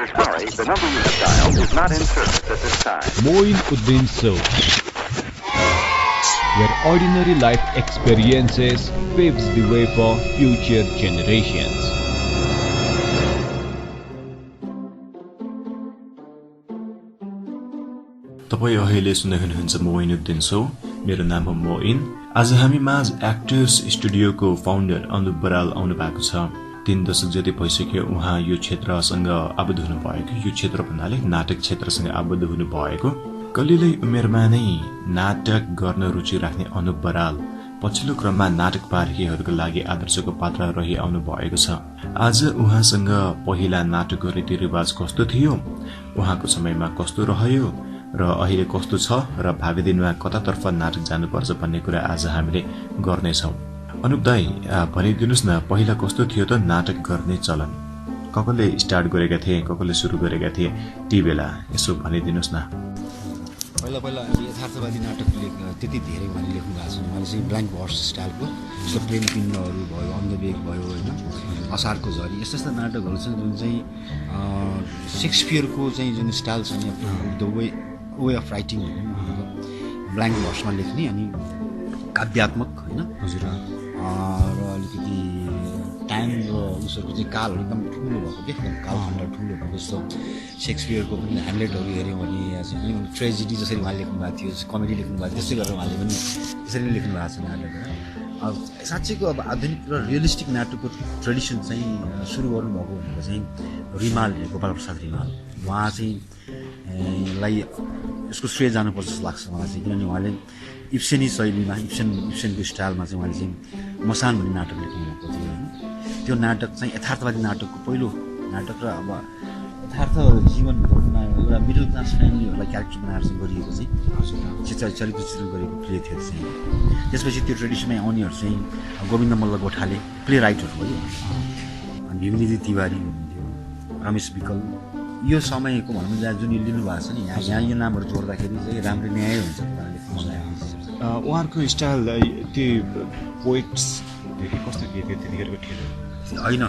We're sorry, the number you have dialed is not in service at this time. Moin Uddin Show, where ordinary life experiences paves the way for future generations. तपाई अहिले सुन्दै हुनुहुन्छ Moin Uddin show. मेरो नाम हो मोइन। आज हामी माझ एक्टर्स स्टुडियोको फाउन्डर अनुप बराल आउनु भएको छ। 3 दशक जति भइसक्यो उहाँ यो क्षेत्रसँग आबद्ध हुनु भएको। यो क्षेत्र भन्नाले नाटक क्षेत्रसँग आबद्ध हुनु भएको। कलिलै उमेरमा नै नाटक गर्न रुचि राख्ने अनुप बराल पछिल्लो क्रममा नाटक पाठकहरूको लागि आदर्शको पात्र रहि आउनु भएको छ। आज उहाँसँग पहिला नाटकको रीतिरिवाज कस्तो थियो, उहाँको समयमा कस्तो रह्यो र अहिले कस्तो छ र भावी दिनमा कतातर्फ नाटक जानुपर्छ भन्ने कुरा आज हामीले गर्नेछौँ। अनुप दाई, भनिदिनुहोस् न, पहिला कस्तो थियो त नाटक गर्ने चलन? कसले स्टार्ट गरेका थिए, कसले सुरु गरेका थिए ती बेला, यसो भनिदिनुहोस् न। पहिला यथार्थवादी नाटक त्यति धेरै उहाँले लेख्नु भएको छ। उहाँले चाहिँ ब्ल्याङ्क भर्स स्टाइलको जस्तो प्रेम पिण्डहरू भयो, अन्धवेग भयो, होइन, असारको झरी, यस्ता यस्ता नाटकहरू छन् जुन चाहिँ सेक्सपियरको चाहिँ जुन स्टाइल छ नि, the way of writing, blank भर्समा लेख्ने अनि काव्यात्मक, होइन, हजुर, र अलिकति टाइम र उसहरूको चाहिँ कालहरू एकदम ठुलो भएको के, एकदम कालखण्ड ठुलो भएको। जस्तो सेक्सपियरको पनि ह्यामलेटहरू हेऱ्यौँ भने चाहिँ ट्रेजेडी जसरी उहाँले लेख्नु भएको थियो, कमेडी लेख्नु भएको थियो, त्यस्तै गरेर उहाँले पनि त्यसरी नै लेख्नु भएको छ नाटक। अब साँच्चैको अब आधुनिक र रियलिस्टिक नाटकको ट्रेडिसन चाहिँ सुरु गर्नुभएको भनेको चाहिँ रिमाल, गोपाल प्रसाद रिमाल। उहाँ चाहिँ लाई यसको श्रेय जानुपर्छ जस्तो लाग्छ मलाई चाहिँ, किनभने उहाँले इप्सेनी शैलीमा, इप्सेनको स्टाइलमा चाहिँ उहाँले चाहिँ मसान भन्ने नाटक लेख्नु भएको थियो, होइन। त्यो नाटक चाहिँ यथार्थवादी नाटकको पहिलो नाटक र अब यथार्थ जीवनमा एउटा मिडल क्लास फ्यामिलीहरूलाई क्यारेक्टर बनाएर चाहिँ गरिएको चाहिँ चरित्र चित्रण गरेको प्ले थियो चाहिँ। त्यसपछि त्यो ट्रेडिसनमै आउनेहरू चाहिँ गोविन्द मल्ल गोठाले प्ले राइटर भयो, अनि भिमनिधि तिवारी हुनुहुन्थ्यो, रमेश विकल। यो समयको भनौँ जहाँ जुन लिनु भएको छ नि, यहाँ यो नामहरू जोड्दाखेरि चाहिँ राम्रो न्याय हुन्छ उहाँहरूको स्टाइल। त्यो पोइट्स कस्तो के थियो त्यतिखेरको थियो? होइन,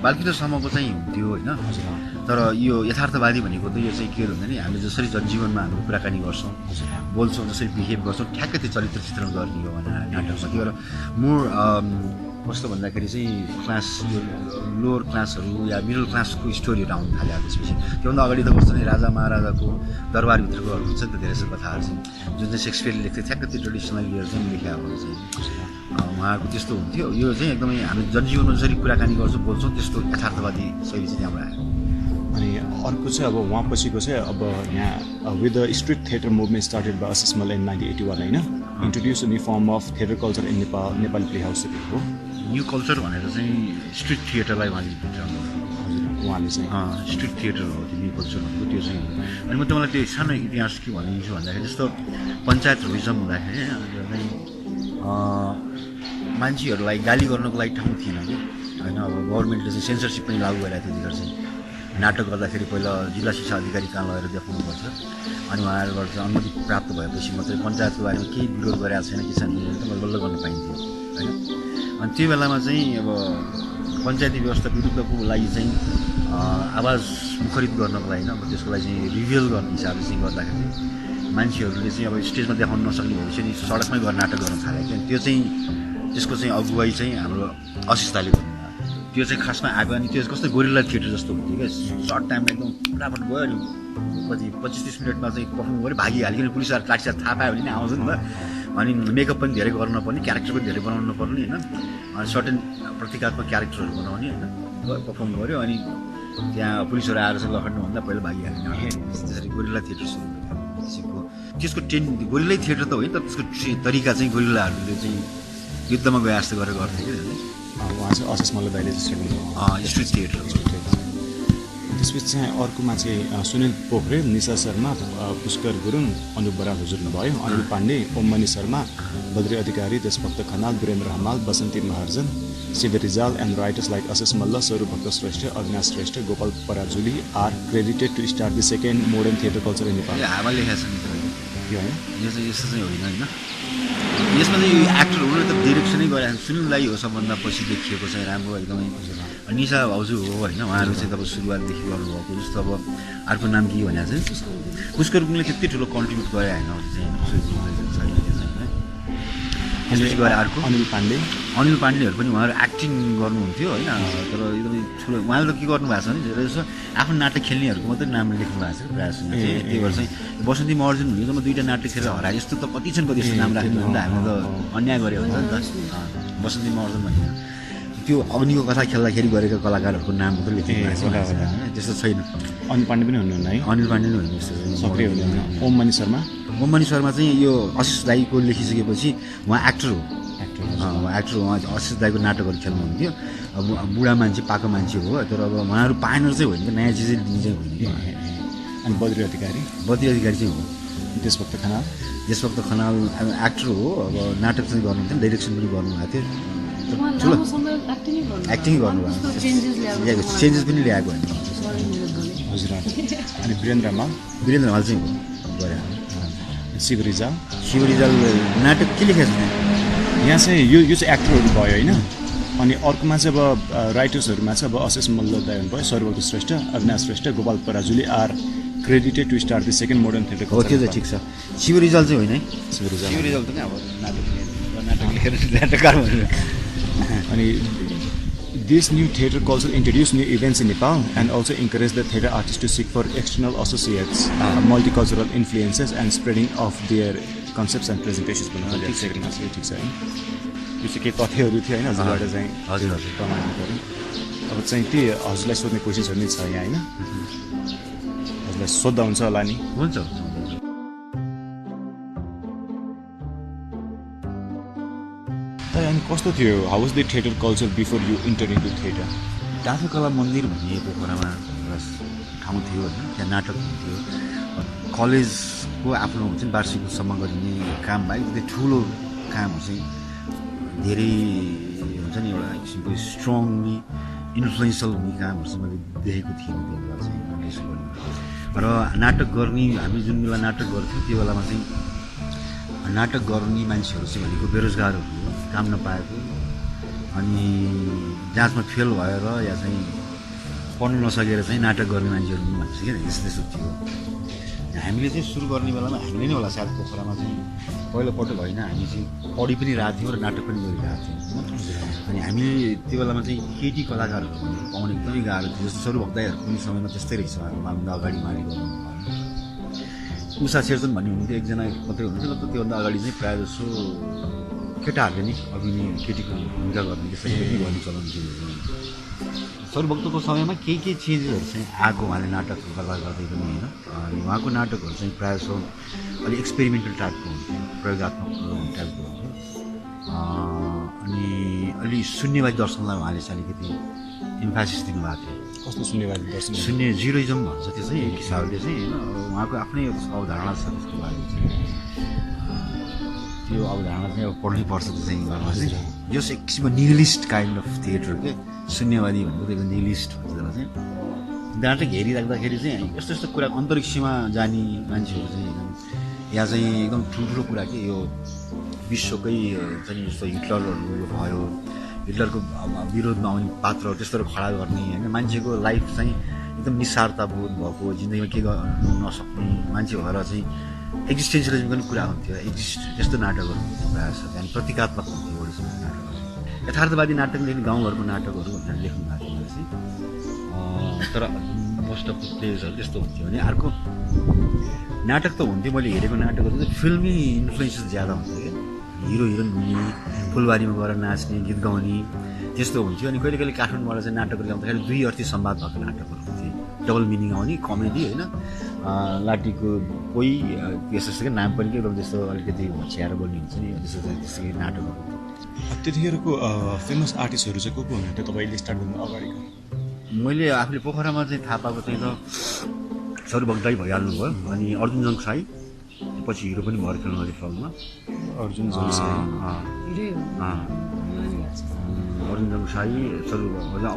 बालकृष्णसम्मको चाहिँ हुन्थ्यो, होइन, तर यो यथार्थवादी भनेको त यो चाहिँ के हुन्छ नि, हामीले जसरी जनजीवनमा हाम्रो कुराकानी गर्छौँ, बोल्छौँ, जसरी बिहेभ गर्छौँ, ठ्याक्कै त्यो चरित्र चित्रण गर्ने हो भने नाटकमा। त्यो भएर मोर कस्तो भन्दाखेरि चाहिँ क्लास, यो लोवर क्लासहरू या मिडल क्लासको स्टोरीहरू आउनु थाल्यो। त्यसपछि त्योभन्दा अगाडि त कस्तो नि, राजा महाराजाको दरबारभित्रकोहरू हुन्छ नि त, धेरै जस्तो कथाहरू चाहिँ जुन चाहिँ सेक्सपियरले लेख्थ्यो, ठ्याक्कै त्यो ट्रेडिसनल लिएर चाहिँ लेखेको चाहिँ उहाँको त्यस्तो हुन्थ्यो। यो चाहिँ एकदमै हामी जनजीवनमा जसरी कुराकानी गर्छौँ, बोल्छौँ, त्यस्तो यथार्थवादी शैली चाहिँ त्यहाँबाट आयो। अनि अर्को चाहिँ अब उहाँ पछिको चाहिँ अब यहाँ with the street theatre movement started by असिस्मल in 1981, होइन, introduce new form of theatre culture in Nepali play house हो। न्यू कल्चर भनेर चाहिँ स्ट्रिट थिएटरलाई उहाँले भित्राउनु, उहाँले चाहिँ स्ट्रिट थिएटर हो त्यो न्यू कल्चर भनेको, त्यो चाहिँ। अनि म तपाईँलाई त्यो सानो इतिहास के भनिदिन्छु भन्दाखेरि, जस्तो पञ्चायत रिजम हुँदाखेरि मान्छेहरूलाई गाली गर्नको लागि ठाउँ थिएन कि, होइन। अब गभर्मेन्टले चाहिँ सेन्सरसिप पनि लागू गरेको थियो त्यतिखेर चाहिँ। नाटक गर्दाखेरि पहिला जिल्ला शिक्षा अधिकारी कहाँ लगेर देखाउनुपर्छ, अनि उहाँहरूबाट चाहिँ अनुमति प्राप्त भएपछि मात्रै पञ्चायतको बारेमा केही विरोध गरेको छैन कि छैन बल्ल गर्न पाइन्थ्यो, होइन। अनि त्यो बेलामा चाहिँ अब पञ्चायती व्यवस्था विरुद्धको लागि चाहिँ आवाज मुखरित गर्नको लागि, अब त्यसको लागि चाहिँ रिभिल गर्ने हिसाबले चाहिँ गर्दाखेरि मान्छेहरूले चाहिँ अब स्टेजमा देखाउन नसक्ने भएपछि नि सडकमै गएर नाटक गर्न थालेको थियो। त्यो चाहिँ त्यसको चाहिँ अगुवाई चाहिँ हाम्रो अशिषताले गर्नु। त्यो चाहिँ खासमा आएको, अनि त्यो कस्तो गोरिल्ला थिएटर जस्तो हुन्थ्यो क्या, सर्ट टाइममा एकदम फटाफट गयो, अनि कति 25-30 मिनटमा चाहिँ पर्फर्म गऱ्यो, भागिहाल्यो। किनभने पुलिसहरू लाठीसाथ थाहा पायो भने नि आउँछ नि त। अनि मेकअप पनि धेरै गर्न पर्ने, क्यारेक्टर पनि धेरै बनाउनु पर्ने, होइन, अनि सर्टेन प्रतीकात्मक क्यारेक्टरहरू बनाउने, होइन, पर्फर्म गऱ्यो। अनि त्यहाँ पुलिसहरू आएर चाहिँ लखड्नुभन्दा पहिला भागिहाल्ने, त्यसरी गोरिल्ला थिएटर सुरु गरेको। त्यसको गोरिल्लै थिएटर त होइन, तर त्यसको तरिका चाहिँ गोरिल्लाहरूले चाहिँ युद्धमा गए जस्तो गरेर गर्थ्यो कि। उहाँ चाहिँ असिस्मल दाइले स्ट्रिट थिएटर। त्यसपछि चाहिँ अर्कोमा चाहिँ सुनिल पोखरेल, निशा शर्मा, पुष्कर गुरुङ, अनुप बराल हजुर भयो, Anil Pandey, ओममणि Sharma, Badri Adhikari, Deshbhakta Khanal, Birendra Hamal, Basanti Maharjan, Shiva Rijal and writers like Ashish Malla, Swaroop Bhakta Shrestha, Abinash Shrestha, Gopal Parajuli are credited to start the second modern theatre culture in Nepal. हावा लेखेको छ नि यो होइन, यो चाहिँ यस्तो चाहिँ होइन, होइन। यसमा चाहिँ यो एक्टरहरूले त डिरेक्सनै गरेको, सुनिललाई हो सबभन्दा पछि देखिएको चाहिँ राम्रो एकदमै। निशा भाउजू हो होइन उहाँहरू चाहिँ तपाईँ सुरुवातदेखि गर्नुभएको जस्तो अब अर्को नाम के भने चाहिँ पुष्कर गुरुङले त्यति ठुलो कन्ट्रिब्युट गरे होइन त्यसपछि गएर अर्को अनिल पाण्डेहरू पनि उहाँहरू एक्टिङ गर्नुहुन्थ्यो होइन तर एकदमै ठुलो उहाँले त के गर्नुभएको छ भने धेरै जस्तो आफ्नो नाटक खेल्नेहरूको मात्रै नाम लेख्नु भएको छ प्रायः सुन्नु चाहिँ त्यही भएर चाहिँ बसन्ती महर्जन हुने त म 2टा नाटक खेलेर हराए जस्तो त कति छन् कति यस्तो नाम राख्नु भने त हामीले त अन्याय गरेको हुन्छ नि त बसन्ती महर्जन भन्ने त्यो अग्निको कथा खेल्दाखेरि गरेका कलाकारहरूको नाम मात्रै लेख्नु भएको छ होइन त्यस्तो छैन अनिल पाण्डे पनि हुनुहुन्न है अनिल पाण्डे नै हुनु यस्तो सक्रिय हुनुहुन्न ओम मणि शर्मा चाहिँ यो आशिष दाईको लेखिसकेपछि उहाँ एक्टर हो उहाँ आशिष दाईको नाटकहरू खेल्नुहुन्थ्यो अब बुढा मान्छे पाको मान्छे हो तर अब उहाँहरू पाएनर चाहिँ होइन नयाँ चिजै दिने चाहिँ होइन अनि बद्री अधिकारी चाहिँ हो देशभक्त खनाल एक्टर हो अब नाटक चाहिँ गर्नुहुन्थ्यो डाइरेक्सन पनि गर्नुभएको थियो ठुलो एक्टिङ गर्नुभएको चेन्जेस पनि ल्याएको होइन हजुर अनि वीरेन्द्र माल चाहिँ हो गरे शिव रिजाल नाटक के लेखेको छ यहाँ चाहिँ यो चाहिँ एक्टरहरू भयो होइन अनि अर्कोमा चाहिँ अब राइटर्सहरूमा चाहिँ अब अशेष मल्ल दाइ हुनुभयो Sarvabhakta Shrestha Abinash Shrestha Gopal Parajuli are credited to start the second modern theatre हो त्यो चाहिँ ठिक छ शिव रिजाल चाहिँ होइन है शिव रिजाल त अब नाटक लेखेर नाटककार भनेर अनि This new theatre culture introduced new events in Nepal and also encouraged the theatre artists to seek for external associates, multicultural influences and spreading of their concepts and presentations. ठिक छ हैन यो चाहिँ के तथ्यहरू थियो हैन हजुरबाट चाहिँ हजुर प्रमाणितहरू अब चाहिँ के हजुरलाई सोध्ने क्वेशन्सहरु नै छ यहाँ हैन हजुरलाई सोध्दा हुन्छ होला नि हुन्छ अनि कस्तो थियो how was the theatre culture before you enter into theatre Danphe Kala Mandir भन्ने पोखरामा ठाउँ थियो होइन त्यहाँ नाटक हुन्थ्यो कलेजको आफ्नो हुन्छ नि वार्षिक उत्सवमा गरिने काम बाहेक त्यो ठुलो कामहरू चाहिँ धेरै हुन्छ नि एउटा किसिमको स्ट्रङली इन्फ्लुएन्सियल हुने कामहरू चाहिँ मैले देखेको थिइनँ त्यो बेला चाहिँ र नाटक गर्ने हामी जुन बेला नाटक गर्थ्यौँ त्यो बेलामा चाहिँ नाटक गर्ने मान्छेहरू चाहिँ भनेको बेरोजगारहरू काम नपाएको अनि जाँचमा फेल भएर या चाहिँ पढ्नु नसकेर चाहिँ नाटक गर्ने मान्छेहरू पनि भन्छ क्या त्यस्तो थियो हामीले चाहिँ सुरु गर्ने बेलामा हामीले नै होला सायद पोखरामा चाहिँ पहिलोपटक होइन हामी चाहिँ पढि पनि रहेको थियौँ र नाटक पनि गरिरहेको थियौँ अनि हामीले त्यो बेलामा चाहिँ केटी कलाकारहरू पाउने एकदमै गाह्रो थियो जस्तो सर्वभक्तहरूको पनि समयमा त्यस्तै रहेछ हामीलाई अगाडि मारि गर्नु उषा शेरचन भन्ने हुनुहुन्थ्यो एकजना मात्रै हुनुहुन्थ्यो तर त्योभन्दा अगाडि चाहिँ प्रायः जसो केटाहरूले नि अभिनय केटीको भूमिका गर्ने त्यसरी पनि गर्ने चलन थियो सर्वभक्तको समयमा केही चेन्जेसहरू चाहिँ आएको उहाँले नाटक गर्दा गर्दै पनि होइन अनि उहाँको नाटकहरू चाहिँ प्रायः जसो अलिक एक्सपेरिमेन्टल टाइपको हुन्थ्यो प्रयोगत्मक टाइपको हुन्थ्यो अनि अलि शून्यवादी दर्शनलाई उहाँले चाहिँ अलिकति इम्फासिस दिनुभएको थियो कस्तो शून्यवादी दर्शन शून्य जिरोइजम भन्छ त्यो चाहिँ एक हिसाबले चाहिँ होइन उहाँको आफ्नै अवधारणा छ त्यसको लागि चाहिँ त्यो अवधारणा चाहिँ अब पढ्नै पर्छ त्यो चाहिँ घरमा चाहिँ यो एक किसिमको निहिलिस्ट काइन्ड अफ थिएटर के शून्यवादी भनेको त्यो निहिलिस्ट हुन्छ त्यसलाई चाहिँ नाटक हेरिराख्दाखेरि चाहिँ यस्तो यस्तो कुरा अन्तरिक्षमा जाने मान्छेहरू चाहिँ यहाँ चाहिँ एकदम ठुल्ठुलो कुरा के यो विश्वकै चाहिँ जस्तो हिटलरहरू भयो हिटलरको विरोधमा आउने पात्रहरू त्यस्तोहरू खडा गर्ने होइन मान्छेको लाइफ चाहिँ एकदम निस्सारताबोध भएको जिन्दगीमा के गर्नु नसक्ने मान्छे भएर चाहिँ एक्जिस्टेन्सियलिजमको पनि कुरा हुन्थ्यो त्यस्तो नाटकहरू हुन्थ्यो प्रायः जस्तो त्यहाँदेखि प्रतीकात्मक हुन्थ्यो ओडिसामा नाटकहरू यथार्थवादी नाटक लेख्ने गाउँघरको नाटकहरू भनेर लेख्नु भएको थियो चाहिँ तर मोस्ट अफ द प्लेयर्सहरू त्यस्तो हुन्थ्यो भने अर्को नाटक त हुन्थ्यो मैले हेरेको नाटकहरू चाहिँ फिल्मी इन्फ्लुएन्सेस ज्यादा हुन्थ्यो क्या हिरो हिरोइन हुने फुलबारीमा गएर नाच्ने गीत गाउने त्यस्तो हुन्थ्यो अनि कहिले कहिले काठमाडौँबाट चाहिँ नाटकहरू ल्याउँदाखेरि दुई अर्थी संवाद भएको नाटकहरू हुन्थ्यो डबल मिनिङ आउने कमेडी होइन लाटीको कोही यस्तो यस्तो नाम पनि के एकदम त्यस्तो अलिकति छ्याएर बोल्ने हुन्छ नि त्यस्तो नाटकहरू त्यतिखेरको फेमस आर्टिस्टहरू चाहिँ को हुनुहुन्थ्यो तपाईँले स्टार्ट गर्नु अगाडिको मैले आफूले पोखरामा चाहिँ थाहा पाएको चाहिँ त सर्वभक्तै भइहाल्नु भयो अनि अर्जुन जङसाई पछि हिरो पनि भएर खेल्नु अलिक फिल्ममा अर्जुन जङसाई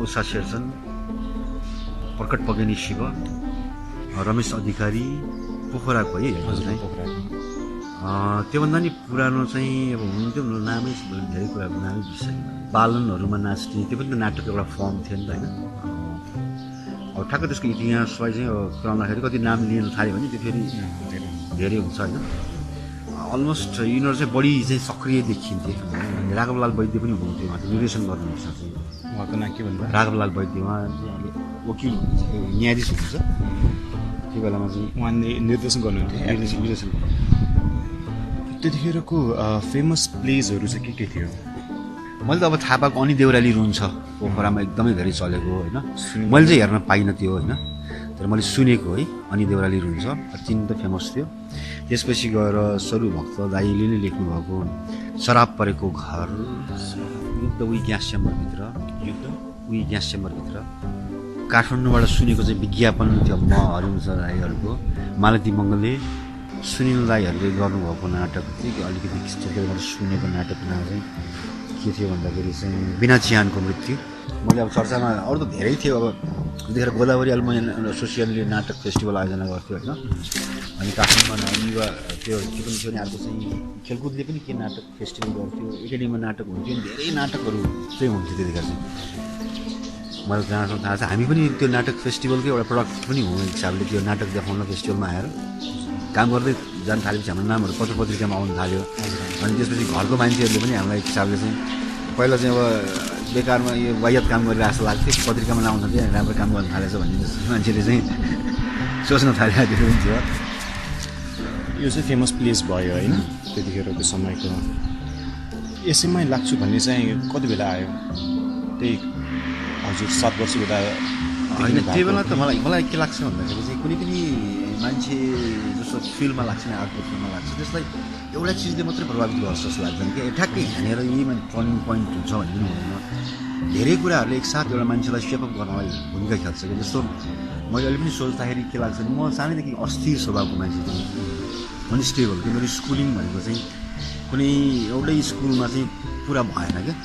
उषा शेरचन प्रकट पगेनी शिव रमेश अधिकारी पोखराको है त्योभन्दा नि पुरानो चाहिँ अब हुन्थ्यो नामै धेरै कुराको नामै बिर्सेँ बालनहरूमा नाच्ने त्यो पनि नाटक एउटा फर्म थियो नि त होइन अब ठ्याक्क त्यसको इतिहासलाई चाहिँ अब पुऱ्याउँदाखेरि कति नाम लिन थाल्यो भने त्यो फेरि धेरै हुन्छ होइन अलमोस्ट यिनीहरू चाहिँ बढी चाहिँ सक्रिय देखिन्थे राघवलाल वैद्य पनि हुनुहुन्थ्यो उहाँ निर्देशन गर्नुहुन्छ चाहिँ उहाँको नाम के भन्नु राघवलाल वैद्य उहाँ चाहिँ अहिले वकिल हुनुहुन्छ न्यायाधीश हुनुहुन्छ त्यो बेलामा चाहिँ उहाँ निर्देशन गर्नुहुन्थ्यो निर्देशन त्यतिखेरको फेमस प्लेजहरू चाहिँ के थियो मैले त अब थाहा पाएको अनि देउराली रुन्छ पोखरामा एकदमै धेरै चलेको होइन मैले चाहिँ हेर्न पाइनँ त्यो होइन तर मैले सुनेको है अनि देउराली रुन्छ अत्यन्त फेमस थियो त्यसपछि गएर सरू भक्त दाईले नै लेख्नुभएको शराब परेको घर युद्ध उही ग्यास च्याम्बरभित्र काठमाडौँबाट सुनेको चाहिँ विज्ञापन थियो म हरिवंश राईहरूको मालती मङ्गलले सुनिल दाईहरूले गर्नुभएको नाटक चाहिँ अलिकति क्षेत्रबाट सुनेको नाटक नाम चाहिँ के थियो भन्दाखेरि चाहिँ बिना चिहानको मृत्यु मैले अब चर्चामा अरू त धेरै थियो अब त्यतिखेर गोदावरी अल्मोनियम एसोसिएसनले नाटक फेस्टिभल आयोजना गर्थ्यो होइन अनि काठमाडौँमा युवा त्यो के पनि थियो भने अर्को चाहिँ खेलकुदले पनि के नाटक फेस्टिभल गर्थ्यो एकाडेमीमा नाटक हुन्थ्यो अनि धेरै नाटकहरू चाहिँ हुन्थ्यो त्यतिखेर चाहिँ मैले जहाँसम्म थाहा छ हामी पनि त्यो नाटक फेस्टिभलकै एउटा प्रडक्ट पनि हुँ हिसाबले त्यो नाटक देखाउन फेस्टिभलमा आएर काम गर्दै जान थालेपछि हाम्रो नामहरू पत्र पत्रिकामा आउनु थाल्यो अनि त्यसपछि घरको मान्छेहरूले पनि हामीलाई एक हिसाबले चाहिँ पहिला चाहिँ अब बेकारमा यो वायत काम गरेर जस्तो लाग्थ्यो पत्रिकामा नआउँदा चाहिँ राम्रो काम गर्न थालेछ भन्ने मान्छेले चाहिँ सोच्न थालेको पनि थियो यो चाहिँ फेमस प्लेस भयो होइन त्यतिखेरको समयको यसैमै लाग्छु भन्ने चाहिँ कति बेला आयो त्यही हजुर 7 वर्ष हुँदा होइन त्यो बेला त मलाई के लाग्छ भन्दाखेरि चाहिँ कुनै पनि मान्छे जस्तो फिल्डमा लाग्छ नि आर्टको फिल्डमा लाग्छ त्यसलाई एउटा चिजले मात्रै प्रभावित गर्छ जस्तो लाग्दैन कि ठ्याक्कै यहाँनिर यहीमा टर्निङ पोइन्ट हुन्छ भन्ने पनि हुँदैन धेरै कुराहरूले एकसाथ एउटा मान्छेलाई सेपअप गर्नलाई भूमिका खेल्छ कि जस्तो मैले अहिले पनि सोच्दाखेरि के लाग्छ भने म सानैदेखि अस्थिर स्वभावको मान्छे थिएँ अनस्टेबल कि मेरो स्कुलिङ भनेको चाहिँ कुनै एउटै स्कुलमा चाहिँ पुरा भएन क्या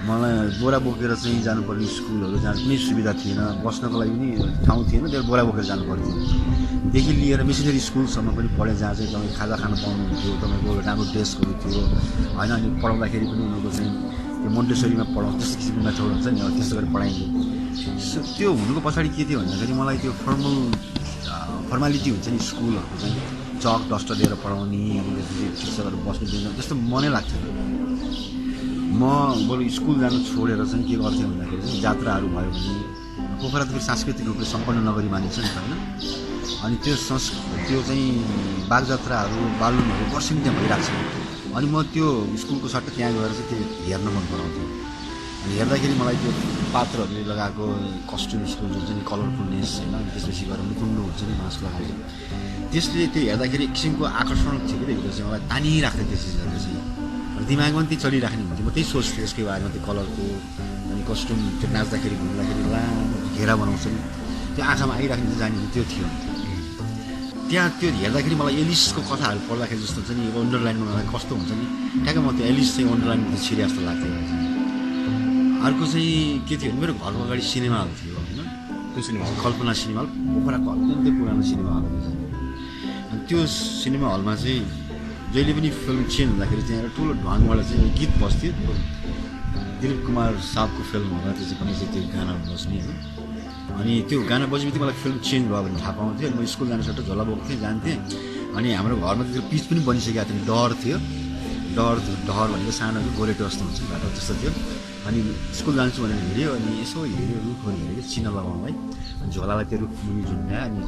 मलाई बोरा बोकेर चाहिँ जानुपर्ने स्कुलहरू जहाँ कुनै सुविधा थिएन बस्नको लागि पनि ठाउँ थिएन त्यो बोरा बोकेर जानु पर्थ्यो देखि लिएर मिसनरी स्कुलसम्म पनि पढेँ जहाँ चाहिँ तपाईँ खाजा खान पाउनुहुन्थ्यो तपाईँको राम्रो ड्रेसहरू थियो होइन अनि पढाउँदाखेरि पनि उनीहरूको चाहिँ त्यो मोन्टेसरीमा पढाउँछ त्यस्तो किसिमको मेथड हुन्छ नि अब त्यस्तो गरेर पढाइन्थ्यो त्यो हुनुको पछाडि के थियो भन्दाखेरि मलाई त्यो फर्मालिटी हुन्छ नि स्कुलहरूको चाहिँ चक डस्टर लिएर पढाउने शिक्षकहरू बस्नु दिँदैन त्यस्तो मनै लाग्छ म बरु स्कुल जानु छोडेर चाहिँ के गर्थेँ भन्दाखेरि चाहिँ जात्राहरू भयो भने पोखरा त सांस्कृतिक रूपले सम्पन्न नगरी मानिन्छ नि त होइन अनि त्यो चाहिँ बागजात्राहरू बालुनहरू वर्षेनी त्यहाँ भइरहेको छ अनि म त्यो स्कुलको सट्टा त्यहाँ गएर चाहिँ त्यो हेर्न मन पराउँथेँ अनि हेर्दाखेरि मलाई त्यो पात्रहरूले लगाएको कस्ट्युम्सको जुन चाहिँ कलरफुलनेस होइन अनि त्यसपछि गएर मुकुन्डो हुन्छ नि मास्क लगाएको त्यसले त्यो हेर्दाखेरि एक किसिमको आकर्षण थियो कि त्यो चाहिँ मलाई तानिराख्थ्यो त्यो चिजहरूले चाहिँ दिमागमा पनि त्यही चलिराख्ने हुन्थ्यो म त्यही सोच्थेँ यसकै बारेमा त्यो कलरको अनि कस्ट्युम त्यो नाच्दाखेरि घुम्दाखेरि लामो घेरा बनाउँछ नि त्यो आँखामा आइराख्ने जाने त्यो थियो त्यहाँ त्यो हेर्दाखेरि मलाई एलिसको कथाहरू पढ्दाखेरि जस्तो चाहिँ नि अन्डरलाइनमा मलाई कस्तो हुन्छ नि ठ्याक्कै म त्यो एलिस चाहिँ अन्डरलाइनमा छिरे जस्तो लाग्थ्यो अर्को चाहिँ के थियो भने मेरो घरको अगाडि सिनेमा हल थियो होइन त्यो सिनेमा हल कल्पना सिनेमा हल पोखराको अत्यन्तै पुरानो सिनेमा हल थियो अनि त्यो सिनेमा हलमा चाहिँ जहिले पनि फिल्म चेन्ज हुँदाखेरि चाहिँ एउटा ठुलो ढङ्गबाट चाहिँ गीत बस्थ्यो दिलीप कुमार साहबको फिल्म हुँदा त्यो चाहिँ कुनै चाहिँ त्यो गाना बस्ने होइन अनि त्यो गाना बजेपछि मलाई फिल्म चेन्ज भयो भने थाहा पाउँथ्यो अनि म स्कुल जानु सट्टा झोला बोक्थेँ जान्थेँ अनि हाम्रो घरमा त्यो पिच पनि बनिसकेको थियो डर थियो डर भनेको सानो गोरेटो जस्तो हुन्छ बाटो त्यस्तो थियो अनि स्कुल जान्छु भनेर हेऱ्यो अनि यसो हेऱ्यो रुखहरू हेऱ्यो चिना लगाउँ है अनि झोलालाई त्यो रुख मुनि झुन्ड्यायो अनि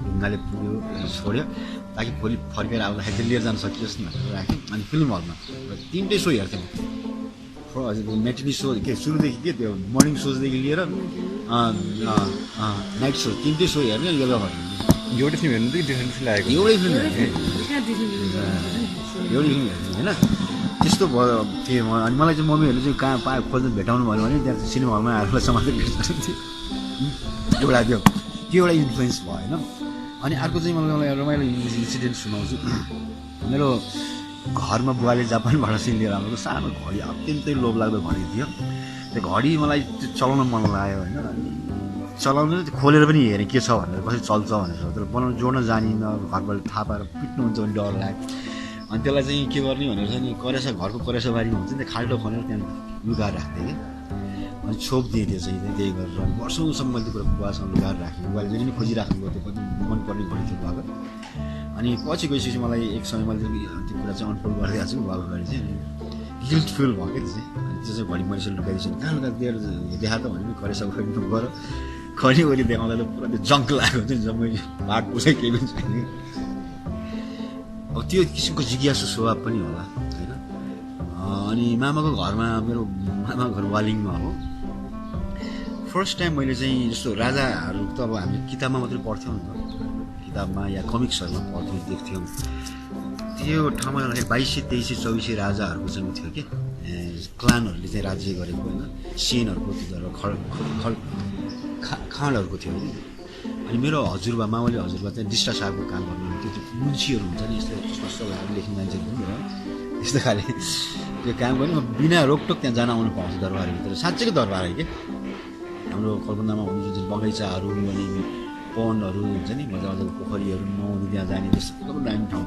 ढुङ्गाले पुग्यो छोड्यो ताकि भोलि फर्केर आउँदाखेरि चाहिँ लिएर जान सकियोस् न राख्यो अनि फिल्म हलमा 3टै सो हेर्थेँ म मेटिनी सो के सुरुदेखि के त्यो मर्निङ सोजदेखि लिएर नाइट सो 3टै सो हेर्ने अनि बेलुका फर्किने एउटै फिल्म हेर्नु कि डिफ्रेन्ट फिल्म लागेको एउटै फिल्म हेर्थेँ होइन त्यस्तो भयो थियो अनि मलाई चाहिँ मम्मीहरूले चाहिँ कहाँ पायो खोज्नु भेटाउनु भयो भने त्यहाँ सिनेमा हलमा आएर समाजले भेट्थ्यो एउटा त्यो एउटा इन्फ्लुएन्स भयो होइन अनि अर्को चाहिँ मलाई रमाइलो इन्सिडेन्ट सुनाउँछु मेरो घरमा बुवाले जापानबाट चाहिँ लिएर आएको सानो घडी अत्यन्तै लोभलाग्दो घडी थियो त्यो घडी मलाई चलाउन मन लाग्यो होइन अनि चलाउनु खोलेर पनि हेरेँ के छ भनेर कसरी चल्छ भनेर तर बनाउनु जोड्न जानिनँ घरबाट थाहा पाएर पिट्नुहुन्छ भने डर लाग्यो अनि त्यसलाई चाहिँ के गर्ने भनेर चाहिँ नि करेसा घरको करेसाबारीमा हुन्छ नि खाल्टो खनेर त्यहाँ लुगाएर राख्थेँ कि अनि छोपिदिएँ त्यो चाहिँ त्यही गरेर अनि वर्षौँसम्म मैले त्यो कुरा बुवासँग लुगाएर राखेँ बुवाले जहिले पनि खोजिराख्नु त्यो पनि मनपर्ने घडी थियो बुवाको अनि पछि गइसकेपछि मलाई एक समय मैले त्यो कुरा चाहिँ अनफोल्ड गरिदिएको छु बुवाको घडी चाहिँ अनि गिल्ट फिल भयो क्या त्यो चाहिँ अनि त्यो चाहिँ घडी मैले लुगाइदिन्छु कहाँ लुगा दिएर देखा त भने पनि करेसा घडी गएर खनी वरि देखाउँदा त पुरा त्यो जङ्क लागेको हुन्छ नि जम्मै भाट पुछै केही पनि छैन अब त्यो किसिमको जिज्ञासु स्वभाव पनि होला होइन अनि मामाको घरमा मेरो मामाको घर वालिङमा हो फर्स्ट टाइम मैले चाहिँ जस्तो राजाहरू त अब हामी किताबमा मात्रै पढ्थ्यौँ नि त किताबमा या कमिक्सहरूमा पढ्थ्यौँ देख्थ्यौँ त्यो ठाउँमा जाँदाखेरि 2200, 2300, 2400 राजाहरूको चाहिँ थियो कि क्लानहरूले चाहिँ राज्य गरेको होइन सेनहरूको त्यो खाँडहरूको थियो नि अनि मेरो हजुरबा मावली हजुरबा चाहिँ डिस्टा साहबको काम गर्नुहुन्थ्यो त्यो मुन्सीहरू हुन्छ नि यस्तो स्पष्ट भएर लेख्ने मान्छेहरू पनि हो यस्तो खाले त्यो काम गर्ने बिना रोकटोक त्यहाँ जान आउनु पाउँछ दरबारभित्र साँच्चैको दरबार है कि हाम्रो कलकत्तामा हुने जुन बगैँचाहरू अनि पन्डहरू हुन्छ नि मजा मजाको पोखरीहरू नुहाउनु त्यहाँ जाने त्यस्तो एकदम दामी ठाउँ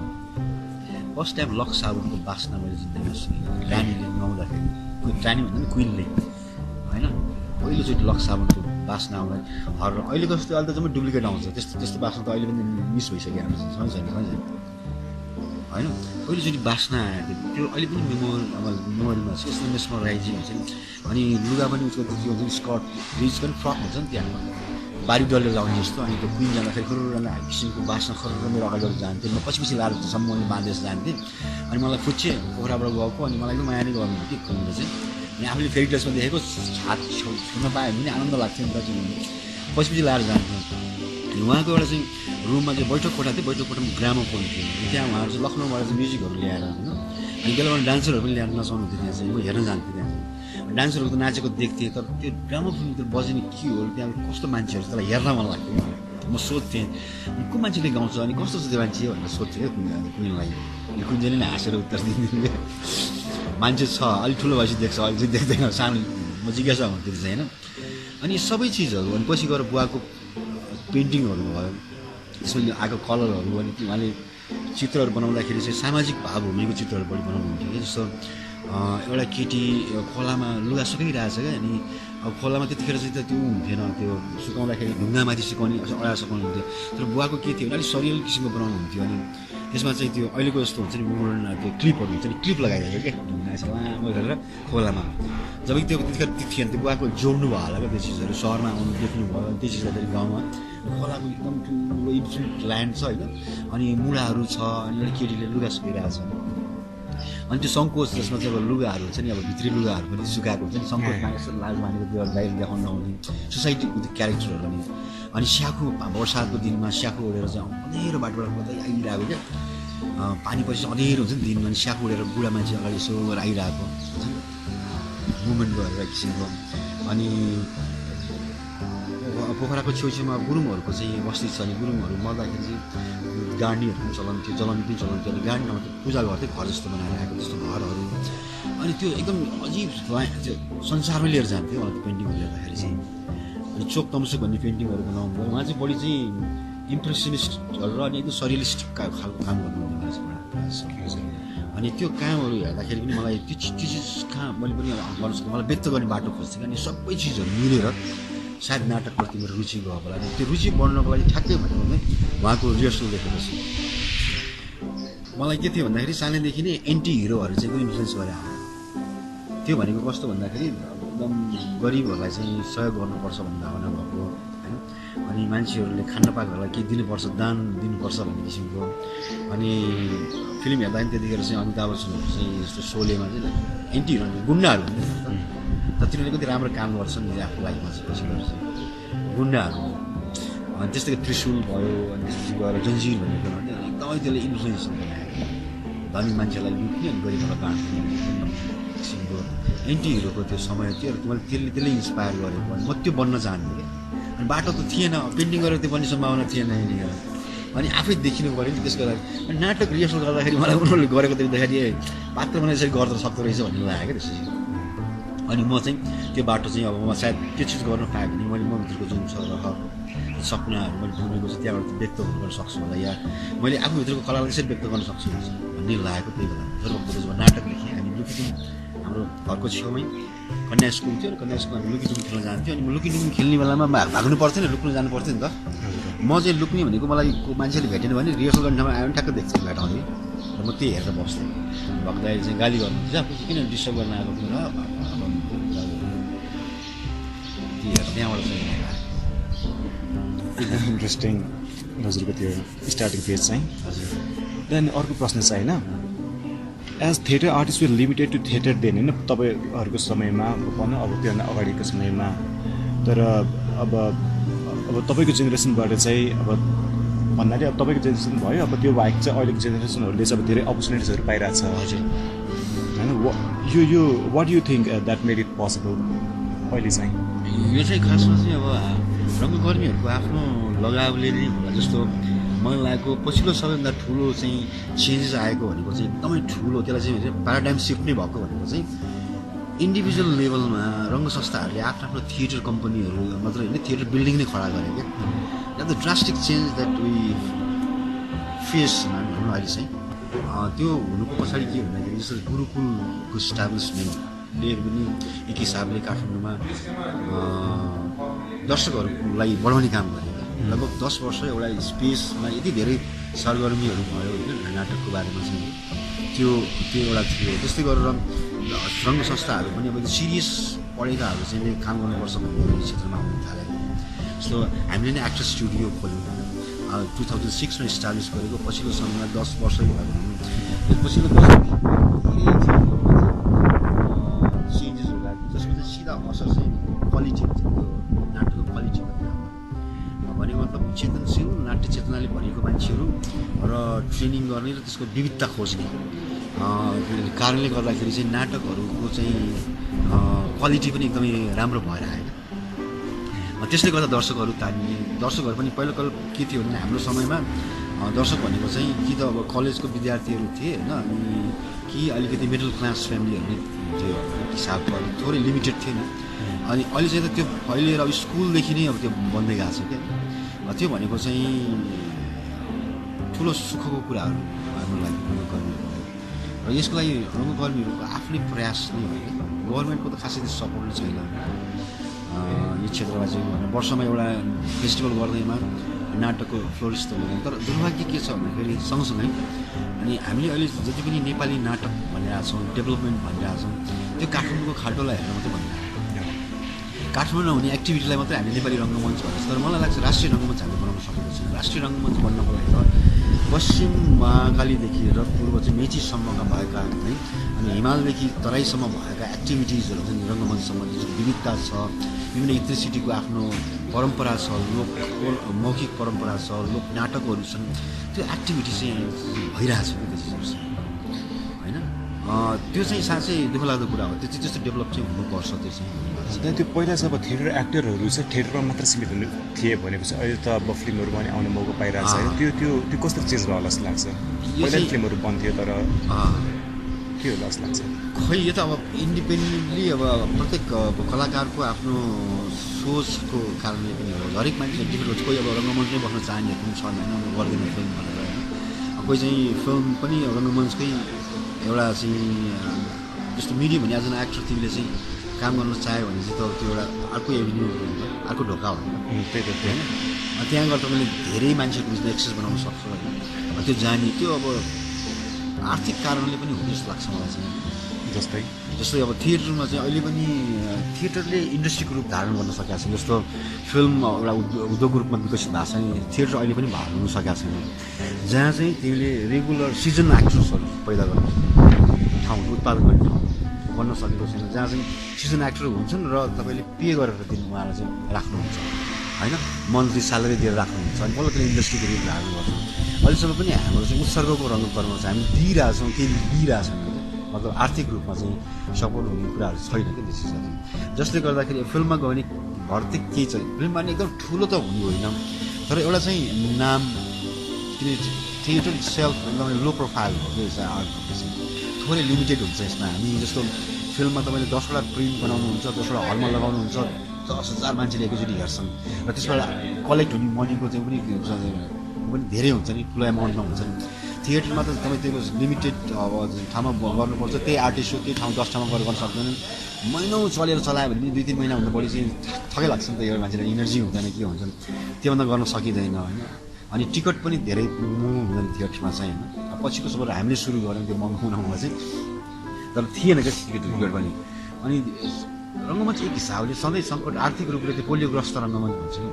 फर्स्ट टाइम लक्स साबुनको बास्ना मैले जिन्दगीमा सुनेँ रानीले नुहाउँदाखेरि रानी भन्दा पनि क्विनले होइन पहिलोचोटि लक्स साबुनको बास्ना आउँदा अहिलेको जस्तो अहिले त जम्मै डुप्लिकेट आउँछ त्यस्तो त्यस्तो बास्ना त अहिले पनि मिस भइसक्यो हाम्रो छैन होइन पहिलोचोटि बास्ना आएको त्यो अहिले पनि मेमोरीमा छ यस्तो मेस्मराइजिङ हुन्छ नि अनि लुगा पनि उसको त्यो हुन्छ नि स्कर्ट रिच पनि फ्रक हुन्छ नि त्यहाँ बारी डल्ले लगाउने जस्तो अनि त्यो कुइन जाँदाखेरि खरुरले किसिमको बास्ना खरुर मेरो अगाडि जान्थेँ म पछि लारुसम्म मैले बाँधेर जान्थेँ अनि मलाई फुच्चे पोखराबाट गएको अनि मलाई एकदम माया नै गर्नुहुन्थ्यो कुइनले चाहिँ अनि आफूले फेरि ड्रेसमा देखेको हात छुन पायो भने आनन्द लाग्थ्यो नि त चाहिँ पछि लाएर जान्थ्यो अनि उहाँको एउटा चाहिँ रुममा चाहिँ बैठक कोठा थियो बैठक कोठामा ग्रामोफोन थियो त्यहाँ उहाँहरू चाहिँ लखनऊबाट चाहिँ म्युजिकहरू ल्याएर होइन अनि बेलामा डान्सरहरू पनि ल्याएर नचाउनुहुन्थ्यो त्यहाँ चाहिँ म हेर्न जान्थेँ त्यहाँ चाहिँ डान्सरहरू त नाचेको देख्थेँ तर त्यो ग्रामोफोनभित्र बजेने के हो त्यहाँ कस्तो मान्छेहरू त्यसलाई हेर्न मन लाग्थ्यो म सोध्थेँ को मान्छेले गाउँछ अनि कस्तो छ त्यो मान्छे भनेर सोध्थेँ क्या कुइनलाई कुइनले नै हाँसेर उत्तर दिन्थ्यो मान्छे छ अलिक ठुलो भएपछि देख्छ अहिले चाहिँ देख्दैन सानो म जिज्ञासा हुन्थ्यो चाहिँ होइन अनि सबै चिजहरू अनि पछि गएर बुवाको पेन्टिङहरू भयो त्यसमा आएको कलरहरू अनि उहाँले चित्रहरू बनाउँदाखेरि चाहिँ सामाजिक भाव हुनेको चित्रहरू बढी बनाउनुहुन्थ्यो कि जस्तो एउटा केटी खोलामा लुगा सुकाइरहेछ क्या अनि अब खोलामा त्यतिखेर चाहिँ त्यो हुन्थेन त्यो सुकाउँदाखेरि ढुङ्गामाथि सुकाउने अडा सुकाउनुहुन्थ्यो तर बुवाको के थियो भने अलिक सरियल किसिमको बनाउनुहुन्थ्यो अनि त्यसमा चाहिँ त्यो अहिलेको जस्तो हुन्छ नि मोडर्न त्यो क्लिपहरू हुन्छ नि क्लिप लगाइदिएको क्या ढुङ्गा यसो लामो गरेर खोलामा जब त्यो त्यतिखेर थिएन त्यो बुवाको जोड्नु भयो होला क्या त्यो चिजहरू सहरमा आउनु देख्नुभयो त्यो चिजलाई फेरि गाउँमा खोलाको एकदम ठुलो इन्फिनिट ल्यान्ड छ होइन अनि मुढाहरू छ अनि एउटा केटीले लुगा सुकाइरहेको छ अनि त्यो सङ्कोच जसमा चाहिँ अब लुगाहरू हुन्छ नि अब भित्री लुगाहरू पनि सुकाएको हुन्छ नि सङ्कोचमा यस्तो लाज मानेको त्यो बाहिर देखाउन नहुने सोसाइटीको त्यो क्यारेक्टरहरू अनि स्याखु बर्सातको दिनमा स्याखु ओढेर चाहिँ अँधेरो बाटोबाट कतै आइरहेको क्या पानी पछि अँधेरो हुन्छ नि दिनमा अनि स्याखु ओढेर बुढा मान्छे अगाडि यसो आइरहेको हुन्छ नि मुभमेन्ट गरेर किसिमको अनि पोखराको छेउछेउमा गुरुङहरूको चाहिँ बस्ती छ अनि गुरुङहरू मर्दाखेरि चाहिँ गाडीहरू पनि चलन थियो जलाउने पनि चलन थियो अनि गाडीमा पूजा गर्थ्यो घर जस्तो बनाएर आएको त्यस्तो घरहरू अनि त्यो एकदम अजिब त्यो संसारमै लिएर जान्थ्यो त्यो पेन्टिङहरू हेर्दाखेरि चाहिँ अनि चोक तम्सुक भन्ने पेन्टिङहरू बनाउनु भयो उहाँ चाहिँ बढी चाहिँ इम्प्रेसनिस्टहरू र अनि एकदम सरियलिस्ट खालको काम गर्नुहुन्थ्यो मान्छे अनि त्यो कामहरू हेर्दाखेरि पनि मलाई त्यो चिज कहाँ मैले पनि गर्न सक्छु मलाई व्यक्त गर्ने बाटो खोज्थेँ अनि सबै चिजहरू मिलेर सायद नाटकप्रति मेरो रुचि गयो होला अनि त्यो रुचि बढ्नको लागि ठ्याक्कै भनेको नै उहाँको रिहर्सल देखेपछि मलाई के थियो भन्दाखेरि सानैदेखि नै एन्टी हिरोहरू चाहिँ एकदम इन्फ्लुएन्स गरे त्यो भनेको कस्तो भन्दाखेरि एकदम गरिबहरूलाई चाहिँ सहयोग गर्नुपर्छ भन्ने भावना भएको होइन अनि मान्छेहरूले खान पाएकोहरूलाई केही दिनुपर्छ दान दिनुपर्छ भन्ने किसिमको अनि फिल्म हेर्दा पनि त्यतिखेर चाहिँ अमिताभ बच्चनहरू चाहिँ यस्तो सोलेमा चाहिँ एन्टी हिरो गुन्डाहरू तर तिनीहरूले कति राम्रो काम गर्छन् नि आफ्नो लाइफमा चाहिँ गुन्डाहरू अनि त्यस्तै त्रिशुल भयो अनि त्यसपछि गएर जन्जिर भन्ने कुरा एकदमै त्यसले इन्फ्लुएन्स बनाएको धनी मान्छेलाई लुट्ने अनि गरिबलाई बाँड्ने किसिमको एन्टी हिरोको त्यो समय थियो र मैले त्यसले इन्सपायर गरेको अनि म त्यो बन्न चाहन्थेँ क्या अनि बाटो त थिएन पेन्टिङ गरेर त्यो बन्ने सम्भावना थिएन यहाँनिर अनि आफै देखिनु पऱ्यो नि त्यसको लागि अनि नाटक रिहर्सल गर्दाखेरि मलाई उनीहरूले गरेको देख्दाखेरि पात्र मलाई यसरी गर्दा सक्दो रहेछ भन्ने लाग्यो क्या त्यसरी अनि म चाहिँ त्यो बाटो चाहिँ अब म सायद त्यो चिज गर्न पाएँ भने मैले मभित्रको जुन छ र सपनाहरू मैले बुनेको चाहिँ त्यहाँबाट व्यक्त गर्न सक्छु होला या मैले आफूभित्रको कलालाई त्यसरी व्यक्त गर्न सक्छु भन्ने लागेको त्यही बेला जब नाटक लेखेँ हामी लुकीडुम हाम्रो घरको छेउमै कन्या स्कुल थियो र कन्या स्कुलमा हामी लुकीडुम खेल्न जान्थ्यो अनि म लुकीडुम खेल्ने बेलामा भाग्नु पर्थ्यो नि लुक्नु जानु पर्थ्यो नि त म चाहिँ लुक्ने भनेको मलाई मान्छेले भेटेन भने रिहर्सल गर्ने ठाउँमा आयो भने ठ्याक्क देख्छ भेटाउँदै र म त्यही हेरेर बस्थेँ भक्तले चाहिँ गाली गर्नुहुन्छ किन डिस्टर्ब गर्न आएको र त्यहाँबाट चाहिँ एकदम इन्ट्रेस्टिङ हजुरको त्यो स्टार्टिङ फेज चाहिँ हजुर त्यहाँदेखि अर्को प्रश्न चाहिँ होइन as theatre artist will limited to theatre then होइन तपाईँहरूको समयमा भनौँ अब त्योभन्दा अगाडिको समयमा तर अब तपाईँको जेनेरेसनबाट चाहिँ अब भन्नाले अब तपाईँको जेनेरेसन भयो अब त्यो बाहेक चाहिँ अहिलेको जेनेरेसनहरूले चाहिँ अब धेरै अपर्च्युनिटिजहरू पाइरहेको छ हजुर होइन यो what you think that made it possible अहिले चाहिँ यो चाहिँ खासमा चाहिँ अब रङ्गकर्मीहरूको आफ्नो लगावले नै होला जस्तो मलाई लागेको पछिल्लो सबैभन्दा ठुलो चाहिँ चेन्जेस आएको भनेको चाहिँ एकदमै ठुलो त्यसलाई चाहिँ प्याराडाइम सिफ्ट नै भएको भनेको चाहिँ इन्डिभिजुअल लेभलमा रङ्ग संस्थाहरूले आफ्नो थिएटर कम्पनीहरू मात्र होइन थिएटर बिल्डिङ नै खडा गरे क्या the drastic change that we face भनौँ अहिले चाहिँ त्यो हुनुको पछाडि के भन्दाखेरि जस्तो गुरुकुलको इस्टाब्लिसमेन्टले पनि एक हिसाबले काठमाडौँमा दर्शकहरूलाई बढाउने काम गरे लगभग 10 वर्ष एउटा स्पेसमा यति धेरै सरगर्मीहरू भयो होइन नाटकको बारेमा चाहिँ त्यो एउटा थियो त्यस्तै गरेर रङ्ग संस्थाहरू पनि अब सिरियस पढेकाहरू चाहिँ काम गर्नुपर्छ भन्ने क्षेत्रमा आउनु थाल्यो जस्तो हामीले नै एक्टर स्टुडियो खोल्यौँ 2006मा इस्टाब्लिस गरेको पछिल्लो समयमा 10 वर्षै भयो भनौँ त्यो पछिल्लो 10 चेन्जेस होला जसको चाहिँ सिधा असर चाहिँ क्वालिटी हुन्छ त्यो नाटकको क्वालिटी भने मतलब चेतनशील नाट्य चेतनाले भरिएको मान्छेहरू र ट्रेनिङ गर्ने र त्यसको विविधता खोज्ने कारणले गर्दाखेरि चाहिँ नाटकहरूको चाहिँ क्वालिटी पनि एकदमै राम्रो भएर आयो त्यसले गर्दा दर्शकहरू तानिए दर्शकहरू पनि पहिलो के थियो भने हाम्रो समयमा दर्शक भनेको चाहिँ कि त अब कलेजको विद्यार्थीहरू थिए होइन अनि कि अलिकति मिडल क्लास फ्यामिलीहरू त्यो हिसाबको थोरै लिमिटेड थियो नि अनि अहिले चाहिँ त त्यो अहिले अब स्कुलदेखि नै अब त्यो बन्दै गएको छ क्या त्यो भनेको चाहिँ ठुलो सुखको कुराहरू हाम्रो लागि रङ्गकर्मीहरूको र यसको लागि रङ्गकर्मीहरूको आफ्नै प्रयास नै हो कि गभर्मेन्टको त खासै त्यस्तो सपोर्ट छैन यो क्षेत्रमा चाहिँ वर्षमा एउटा फेस्टिभल गर्दैमा नाटकको फ्लोरिस्ट त हुँदैन तर दुर्भाग्य के छ भन्दाखेरि सँगसँगै अनि हामीले अहिले जति पनि नेपाली नाटक भनिरहेको छौँ डेभलपमेन्ट भनिरहेको छौँ त्यो काठमाडौँको खाल्टोलाई हेरेर मात्रै भनिरहेको काठमाडौँमा हुने एक्टिभिटीलाई मात्रै हामीले नेपाली रङ्गमञ्च भन्छ तर मलाई लाग्छ राष्ट्रिय रङ्गमञ्च हामीले बनाउन सकेको छैन राष्ट्रिय रङ्गमञ्च बन्नको लागि त पश्चिम महाकालीदेखि र पूर्व चाहिँ मेचीसम्मका भएका है अनि हिमालदेखि तराईसम्म भएका एक्टिभिटिजहरू जुन रङ्गमञ्च सम्बन्धी जुन विविधता छ विभिन्न इलेक्ट्रिसिटीको आफ्नो परम्परा छ लोक मौखिक परम्परा छ लोक नाटकहरू छन् त्यो एक्टिभिटी चाहिँ भइरहेछ कि त्यो चिजहरू होइन त्यो चाहिँ साँच्चै दुःखलाग्दो कुरा हो त्यो चाहिँ त्यस्तो डेभलप चाहिँ हुनुपर्छ त्यो चाहिँ त्यो पहिला चाहिँ अब थिएटर एक्टरहरू चाहिँ थिएटरमा मात्र सीमित हुने थिए भनेपछि अहिले त अब फिल्महरूमा पनि आउने मौका पाइरहेको छ त्यो कस्तो चेन्ज भयो होला जस्तो लाग्छ पहिला फिल्महरू बन्थ्यो तर के होला जस्तो लाग्छ खै यो त अब इन्डिपेन्डेन्टली अब प्रत्येक कलाकारको आफ्नो सोचको कारणले पनि हो हरेक मान्छे डिफरेन्ट कोही अब रङ्गमञ्चमै बस्न चाहनेहरू पनि छन् होइन गर्दैन फिल्म भनेर होइन कोही चाहिँ फिल्म पनि रङ्गमञ्चकै एउटा चाहिँ जस्तो मिडियम भने एज एन एक्टर तिमीले चाहिँ काम गर्न चाह्यो भने चाहिँ त त्यो एउटा अर्को एभिन्यू अर्को ढोका हो त्यही त होइन त्यहाँ गएर तपाईँले धेरै मान्छेको बिचमा एक्सेस बनाउन सक्छु होइन त्यो जाने त्यो अब आर्थिक कारणले पनि हुने जस्तो लाग्छ मलाई चाहिँ जस्तै अब थिएटरमा चाहिँ अहिले पनि थिएटरले इन्डस्ट्रीको रूप धारण गर्न सकेको छ जस्तो फिल्म एउटा उद्योगको रूपमा विकसित भएको छ नि थिएटर अहिले पनि भाग हुन सकेको छैन जहाँ चाहिँ तिमीले रेगुलर सिजन एक्टर्सहरू पैदा गर्ने ठाउँ उत्पादन गर्ने ठाउँ बन्न सकेको छैन जहाँ चाहिँ सिजन एक्टर हुन्छन् र तपाईँले पे गरेर दिनु उहाँलाई चाहिँ राख्नुहुन्छ होइन मन्थली स्यालेरी दिएर राख्नुहुन्छ अनि बल्ल त्यसले इन्डस्ट्रीको रूप धारण गर्छ अहिलेसम्म पनि हाम्रो चाहिँ उत्सर्गको रङ्गकर्म छ हामी दिइरहेछौँ केही लिइरहेछौँ मतलब आर्थिक रूपमा चाहिँ सपोर्ट हुने कुराहरू छैन कि त्यो चिजहरू जसले गर्दाखेरि फिल्ममा गयो भने भर्ती केही छैन फिल्ममा पनि एकदम ठुलो त हुने होइन तर एउटा चाहिँ नाम थिएटर सेल्फ एकदमै लो प्रोफाइल भएको आर्ट चाहिँ थोरै लिमिटेड हुन्छ यसमा हामी जस्तो फिल्ममा तपाईँले 10वटा प्रिन्ट बनाउनुहुन्छ 10वटा हलमा लगाउनुहुन्छ 10,000 मान्छेले एकैचोटि हेर्छन् र त्यसबाट कलेक्ट हुने मनीको चाहिँ पनि धेरै हुन्छ नि ठुलो एमाउन्टमा हुन्छ नि थिएटरमा त तपाईँ त्यो लिमिटेड अब ठाउँमा गर्नुपर्छ त्यही आर्टिस्ट हो त्यही ठाउँ 10 ठाउँमा गरेर गर्न सक्दैन महिनौ चलायो भने पनि 2-3 महिनाभन्दा बढी चाहिँ थकै लाग्छ नि त एउटा मान्छेलाई इनर्जी हुँदैन के हुन्छ त्योभन्दा गर्न सकिँदैन होइन अनि टिकट पनि धेरै महँगो हुँदैन थिएटरमा चाहिँ होइन पछिको समय हामीले सुरु गऱ्यौँ त्यो महँगो हुनमा चाहिँ तर थिएन क्या टिकट पनि अनि रङ्गमञ्च एक हिसाबले सधैँ सङ्कट आर्थिक रूपले त्यो पोलियोग्रस्त रङ्गमञ्च भन्छ नि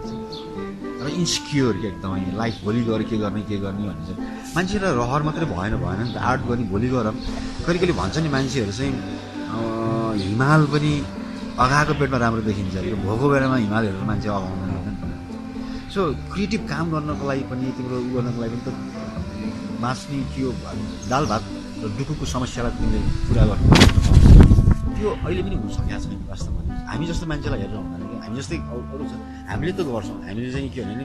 तर इन्सिक्योर क्या एकदमै लाइफ भोलि गएर के गर्ने भन्छ मान्छेलाई रहर मात्रै भएन नि त आर्ट गर्ने भोलि गएर कहिले भन्छ नि मान्छेहरू चाहिँ हिमाल पनि अघाएको पेटमा राम्रो देखिन्छ अरे भोको बेलामा हिमाल हेरेर मान्छे अगाउँदैन होइन सो क्रिएटिभ काम गर्नको लागि पनि तिम्रो उ गर्नको लागि पनि त बाँच्ने के हो दाल भात र दुःखको समस्यालाई तिमीले पुरा गर्नु त्यो अहिले पनि हुन सकेको छैन वास्तवमा हामी जस्तो मान्छेलाई हेरेर हुँदैन कि हामी जस्तै अरू छ हामीले त गर्छौँ हामीले चाहिँ के भने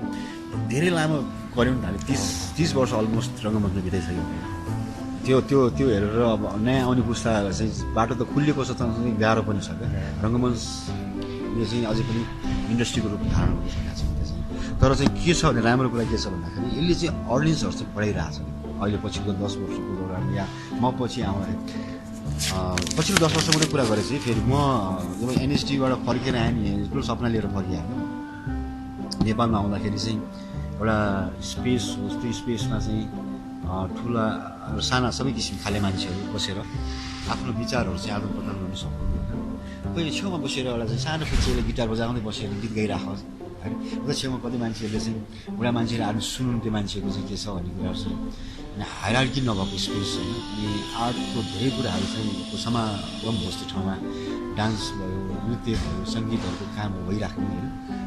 धेरै लामो गऱ्यौँ नि त हामी 30 वर्ष अलमोस्ट रङ्गमञ्चमा बिताइसक्यौँ त्यो हेरेर अब नयाँ आउने पुस्ताहरू चाहिँ बाटो त खुलिएको छ चाहिँ गाह्रो पनि छ क्या रङ्गमञ्चले चाहिँ अझै पनि इन्डस्ट्रीको रूप धारण गर्न सकेको छ त्यो चाहिँ तर चाहिँ के छ भने राम्रो कुरा के छ भन्दाखेरि यसले चाहिँ अडियन्सहरू चाहिँ बढाइरहेको छ अहिले पछिको 10 वर्षको दौरान या म पछि आउँदाखेरि पछिल्लो 10 वर्षको कुरा गरेपछि फेरि म जब एनएसटीबाट फर्केर आएँ नि ठुलो सपना लिएर फर्किएँ नेपालमा आउँदाखेरि चाहिँ एउटा स्पेस हो त्यो स्पेसमा चाहिँ ठुला साना सबै किसिम खाले मान्छेहरू बसेर आफ्नो विचारहरू चाहिँ आदान प्रदान गर्न सक्नु पहिले छेउमा बसेर एउटा चाहिँ सानो पिच्छेले गिटार बजाउँदै बसेर गीत गाइराखोस् होइन उता छेउमा कति मान्छेहरूले चाहिँ एउटा मान्छेले आएर सुन्नु त्यो मान्छेको चाहिँ के छ भन्ने कुराहरू चाहिँ अनि हायरार्की नभएको स्पेस होइन अनि आर्टको धेरै कुराहरू चाहिँ समागम बस्ने ठाउँमा डान्स भयो नृत्य भयो सङ्गीतहरूको कामहरू भइराख्ने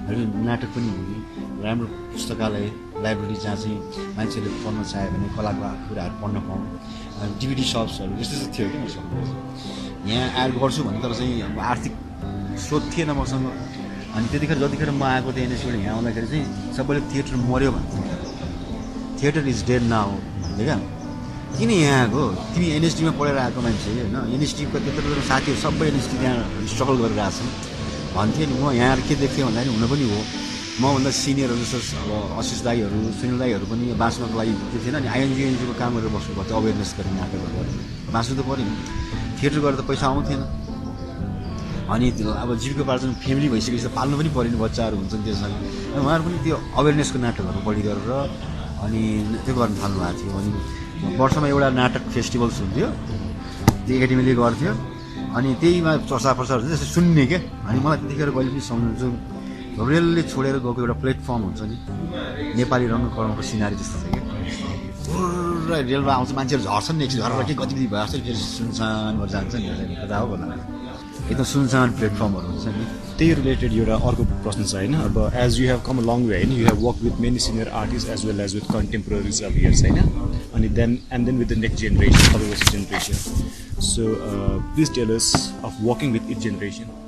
होइन नाटक पनि हुने राम्रो पुस्तकालय लाइब्रेरी जहाँ चाहिँ मान्छेले पढ्न चाह्यो भने कलाको कुराहरू पढ्न पाउँ डिभिडी सप्सहरू यस्तो थियो कि मसँग यहाँ आएर गर्छु भने तर चाहिँ अब आर्थिक स्रोत थिएन मसँग अनि त्यतिखेर जतिखेर म आएको थिएँ एनएसबाट यहाँ आउँदाखेरि चाहिँ सबैले थिएटर मऱ्यो भन्छ थिएटर इज डेड नाउ भन्दै क्या किन यहाँ आएको तिमी एनएसटीमा पढेर आएको मान्छे होइन एनएसटीको त्यत्रो साथीहरू सबै एनएसटी त्यहाँ स्ट्रगल गरेर आएको छन् भन्थेँ नि म यहाँ के देख्थेँ भन्दाखेरि हुन पनि हो मभन्दा सिनियरहरू जस्तो अब आशिष दाईहरू सुनिल दाईहरू पनि बाँच्नको लागि त्यो थिएन नि आइएनजिओको काम गरेर बस्नु पर्थ्यो अवेरनेस गर्ने नाटकहरू गरेर बाँच्नु त पऱ्यो नि थिएटर गरेर त पैसा आउँथेन अनि त्यो अब जीविकोपार्जन फ्यामिली भइसकेपछि त पाल्नु पनि पऱ्यो नि बच्चाहरू हुन्छन् त्यसमा उहाँहरू पनि त्यो अवेरनेसको नाटकहरू बढी गरेर अनि त्यो गर्न थाल्नु भएको थियो अनि वर्षमा एउटा नाटक फेस्टिभल्स हुन्थ्यो त्यो एकाडेमीले गर्थ्यो अनि त्यहीमा चर्चा प्रचारहरू जस्तै सुन्ने क्या अनि मलाई त्यतिखेर कहिले पनि सम्झन्छु रेलले छोडेर गएको एउटा प्लेटफर्म हुन्छ नि नेपाली रङ्गकर्मको सिनारी जस्तो छ क्या पुरा रेलमा आउँछ मान्छेहरू झर्छन् नि एकछिन झरेर के गतिविधि भइहाल्छ फेरि सुनसान भएर जान्छ नि कता हो भन्दा एकदम सुनसान प्लेटफर्महरू हुन्छ नि त्यही रिलेटेड एउटा अर्को प्रश्न छ होइन अब as you have come a long way होइन you have work with many senior artist as well as with contemporaries of years होइन अनि then and then with the next generation तपाईँको generation so please tell us of working with each generation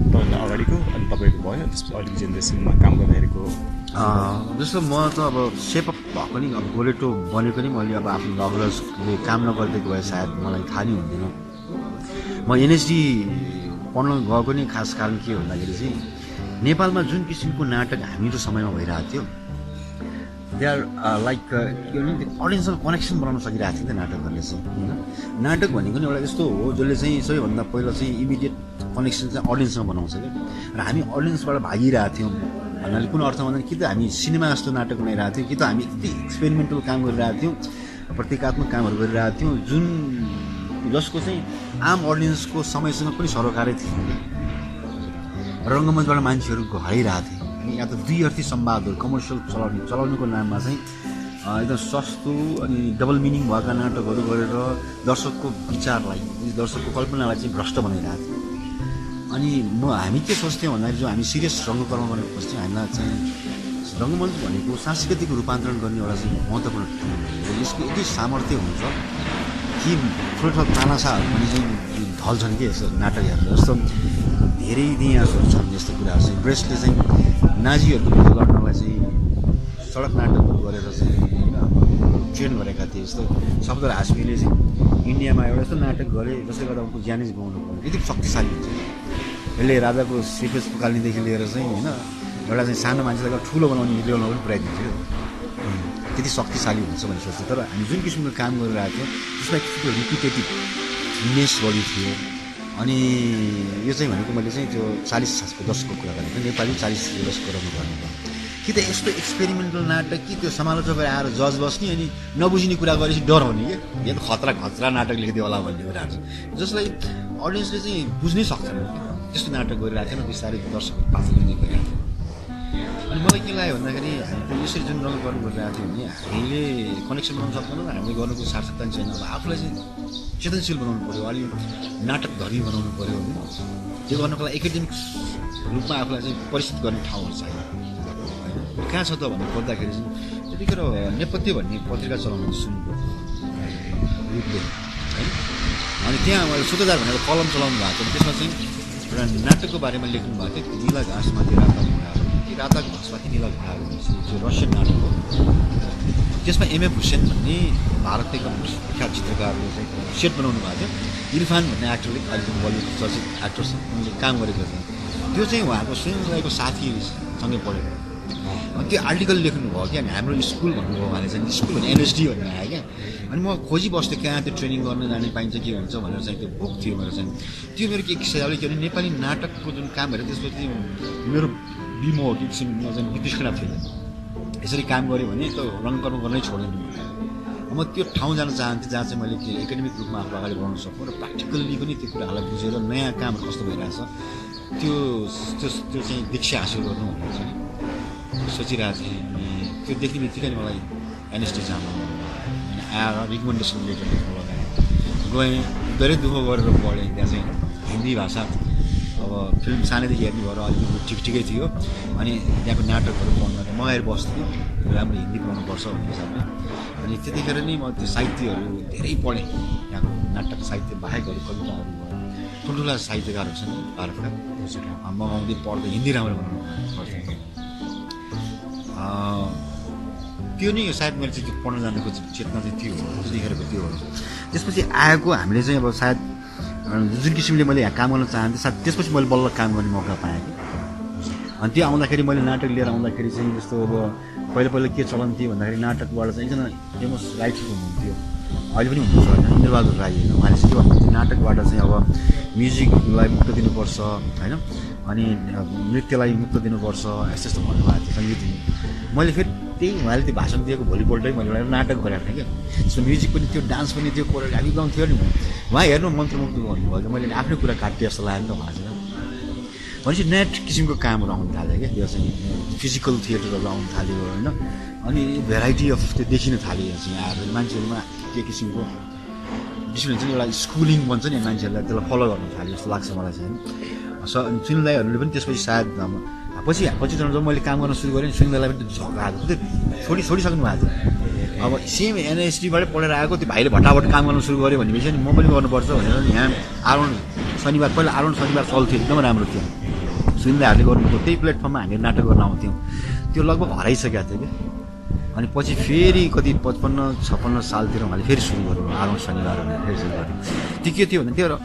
तपाईँभन्दा अगाडिको अनि तपाईँको भयो त्यसपछि अहिलेको जेनेरेसनमा काम गर्दाखेरिको जस्तो म त अब सेपअप भएको नि अब गोलेटो बनेको नि मैले अब आफ्नो लगरजले काम नगर्दै गएँ सायद मलाई थाहा नै हुँदैन म एनएसडी पढ्न गएको नि खास कारण के भन्दाखेरि चाहिँ नेपालमा जुन किसिमको नाटक हाम्रो समयमा भइरहेको थियो दे आर लाइक के भने अडियन्ससँग कनेक्सन बनाउन सकिरहेको थियो नि त नाटकहरूले चाहिँ होइन नाटक भनेको नि एउटा यस्तो हो जसले चाहिँ सबैभन्दा पहिला चाहिँ इमिडिएट कनेक्सन चाहिँ अडियन्ससँग बनाउँछ क्या र हामी अडियन्सबाट भागिरहेको थियौँ भन्नाले कुन अर्थमा भन्दा कि त हामी सिनेमा जस्तो नाटक बनाइरहेको थियौँ कि त हामी यति एक्सपेरिमेन्टल काम गरिरहेको थियौँ प्रतीकात्मक कामहरू गरिरहेको थियौँ जुन जसको चाहिँ आम अडियन्सको समयसँग पनि सरोकारै थियो रङ्गमञ्चबाट मान्छेहरू हराइरहेको थिए अनि या त द्विअर्थी संवादहरू कमर्सियल चलाउनुको नाममा चाहिँ एकदम सस्तो अनि डबल मिनिङ भएका नाटकहरू गरेर दर्शकको विचारलाई दर्शकको कल्पनालाई चाहिँ भ्रष्ट बनाइरहेको थियो अनि हामी के सोच्थ्यौँ भन्दाखेरि जो हामी सिरियस रङ्गकर्म गर्न खोज्थ्यौँ हामीलाई चाहिँ रङ्गमञ्च भनेको सांस्कृतिक रूपान्तरण गर्ने एउटा चाहिँ महत्त्वपूर्ण ठाउँ हो यसको यति सामर्थ्य हुन्छ कि ठुलो तानासाहरू पनि चाहिँ ढल्छन् कि यस्तो नाटक हेरेर जस्तो धेरै इतिहासहरू छन् यस्तो कुराहरू चाहिँ ब्रेस्टले चाहिँ नाजीहरूको विरुद्ध लड्नलाई चाहिँ सडक नाटकहरू गरेर चाहिँ ट्रेन गरेका थिए जस्तो शब्द हास्मीले चाहिँ इन्डियामा एउटा यस्तो नाटक गरे जसले गर्दा उनको ज्यानै गुमाउनु पर्यो यति शक्तिशाली हुन्छ यसले राजाको सिफेस पुकाल्नेदेखि लिएर चाहिँ होइन एउटा चाहिँ सानो मान्छेलाई ठुलो बनाउने लेभलमा पनि पुऱ्याइदिन्थ्यो त्यति शक्तिशाली हुन्छ भन्ने सोच्थ्यो तर हामी जुन किसिमको काम गरिरहेको थियौँ त्यसमा किसिमको रिपिटेटिभनेस बढी थियो अनि यो चाहिँ भनेको मैले चाहिँ त्यो 40 दशकको कुरा गरेको नेपाली 40 दशकको गर्नु कि त यस्तो एक्सपेरिमेन्टल नाटक कि त्यो समालोचकहरू आएर जज बस्ने अनि नबुझिने कुरा गरेपछि डराउने क्या यो त खतरा नाटक लेखिदियो होला भन्ने कुराहरू जसलाई अडियन्सले चाहिँ बुझ्नै सक्दैन त्यस्तो नाटक गरिरहेको थिएन बिस्तारै दर्शक पास गर्ने गरिरहेको थियो अनि मलाई के लाग्यो भन्दाखेरि हामी त यसरी जुन रङ गर्नु गरिरहेको थियो भने हामीले कनेक्सन बनाउनु सक्दैनौँ हामीले गर्नुको सार्थकता छैन अब आफूलाई चाहिँ चेतनशील बनाउनु पऱ्यो अलि नाटक धर्मी बनाउनु पऱ्यो भने त्यो गर्नको लागि एकाडेमिक रूपमा आफूलाई चाहिँ परिचित गर्ने ठाउँहरू चाहियो कहाँ छ त भन्ने खोज्दाखेरि चाहिँ त्यतिखेर नेपथ्य भन्ने पत्रिका चलाउनु सुनेको रूपले है अनि त्यहाँ मैले सूत्रधार भनेर कलम चलाउनु भएको थियो त्यसमा चाहिँ एउटा नाटकको बारेमा लेख्नु भएको थियो निला घाँसमाथि राता घुँडाहरू कि राता घाँसमाथि निला घुँडाहरू भनेपछि त्यो रसियन नाटक हो त्यसमा एमएफ हुसेन भन्ने भारतको एकदम विख्यात चित्रकारले चाहिँ सेट बनाउनु भएको थियो इरफान भन्ने एक्टरले अहिले बलिउड चर्चित एक्टर छ उनले काम गरेको थियो त्यो चाहिँ उहाँको स्वयंको साथीसँगै पढेको अनि त्यो आर्टिकल लेख्नुभयो कि अनि हाम्रो स्कुल भन्नुभयो उहाँले चाहिँ स्कुल भने एनएसडी भन्ने आयो क्या अनि म खोजी बस्थेँ कहाँ त्यो ट्रेनिङ गर्न जाने पाइन्छ के हुन्छ भनेर चाहिँ त्यो बुक थियो मेरो चाहिँ त्यो मेरो के हिसाबले के भने नेपाली नाटकको जुन कामहरू त्यसपछि मेरो बिमो हो कि किसिममा चाहिँ वितृष्णा थियो यसरी काम गऱ्यो भने त रङ्कर्म गर्नै छोडेन म त्यो ठाउँ जान चाहन्थेँ जहाँ चाहिँ मैले त्यो एकाडेमिक रूपमा आफू अगाडि बढाउन सक्छु र प्र्याक्टिकल्ली पनि त्यो कुराहरूलाई बुझेर नयाँ कामहरू कस्तो भइरहेछ त्यो चाहिँ दीक्षा हासिल गर्नु भनेर चाहिँ सोचिरहेको थिएँ अनि त्यो देख्ने बित्तिकै मलाई एनएसटी जानु अनि आएर रिकमेन्डेसन लेटर लेख्नु लगाएँ गएँ धेरै दुःख गरेर पढेँ त्यहाँ चाहिँ हिन्दी भाषा अब फिल्म सानैदेखि हेर्ने भएर अलिकति ठिकै थियो अनि त्यहाँको नाटकहरू पढ्न मगाएर बस्थ्यो राम्रो हिन्दी पढ्नुपर्छ भन्ने हिसाबले अनि त्यतिखेर नै म त्यो साहित्यहरू धेरै पढेँ त्यहाँको नाटक साहित्य बाहेकहरू कविताहरू भयो ठुल्ठुला साहित्यकारहरू छन् भारतका मगाउँदै पढ्दै हिन्दी राम्रो बनाउनु पर्थ्यो त्यो नै सायद मैले चाहिँ त्यो पढ्न जानेको चेतना चाहिँ त्यो हो त्यतिखेरको त्यो हो त्यसपछि आएको हामीले चाहिँ अब सायद जुन किसिमले मैले यहाँ काम गर्न चाहन्थेँ सायद त्यसपछि मैले बल्ल काम गर्ने मौका पाएँ कि अनि त्यो आउँदाखेरि मैले नाटक लिएर आउँदाखेरि चाहिँ जस्तो अब पहिला के चलन थियो भन्दाखेरि नाटकबाट चाहिँ एकजना फेमस राइटर हुनुहुन्थ्यो अहिले पनि हुनुहुन्छ होइन इन्द्रबहादुर राई होइन उहाँले चाहिँ के भन्नुहुन्छ नाटकबाट चाहिँ अब म्युजिकलाई मुक्त दिनुपर्छ होइन अनि नृत्यलाई मुक्त दिनुपर्छ यस्तो यस्तो भन्नुभएको थियो सङ्गीत मैले फेरि त्यही उहाँले त्यो भाषण दिएको भोलिपल्टै मैले एउटा नाटक गरेको थिएँ क्या त्यसको म्युजिक पनि थियो डान्स पनि थियो कोरियोग्राफी गाउँथ्यो नि उहाँ हेर्नु मन्त्रमुग्ध भन्नुभयो मैले आफ्नै कुरा काट्थेँ जस्तो लाग्यो नि त उहाँ चाहिँ भनेपछि नेट किसिमको कामहरू आउनु थाल्यो क्या त्यो चाहिँ फिजिकल थिएटरहरू आउनु थाल्यो होइन अनि भेराइटी अफ त्यो देखिन थाल्यो चाहिँ आएर मान्छेहरूमा के किसिमको हुन्छ नि एउटा स्कुलिङ भन्छ नि मान्छेहरूलाई त्यसलाई फलो गर्नु थाल्यो जस्तो लाग्छ मलाई चाहिँ सुनिल दाईहरूले पनि त्यसपछि सायद पछि जब मैले काम गर्न सुरु गरेँ नि सुनिल दाईलाई पनि त्यो झगडा आएको त्यो छोडिसक्नु भएको थियो अब सेम एनएसडीबाटै पढेर आएको त्यो भाइले भटाभट काम गर्न सुरु गऱ्यो भनेपछि नि म पनि गर्नुपर्छ भनेर यहाँ आरोहण शनिबार पहिला आरोहण शनिबार चल्थ्यो एकदम राम्रो थियो सुनिल दाईहरूले गर्नुको त्यही प्लेटफर्ममा हामीले नाटक गर्न आउँथ्यौँ त्यो लगभग हराइसकेको थियो क्या अनि पछि फेरि कति 55-56 सालतिर उहाँले फेरि सुरु गर्नु आरोहण शनिबार भनेर फेरि सुरु गर्यो त्यो के थियो भने त्यो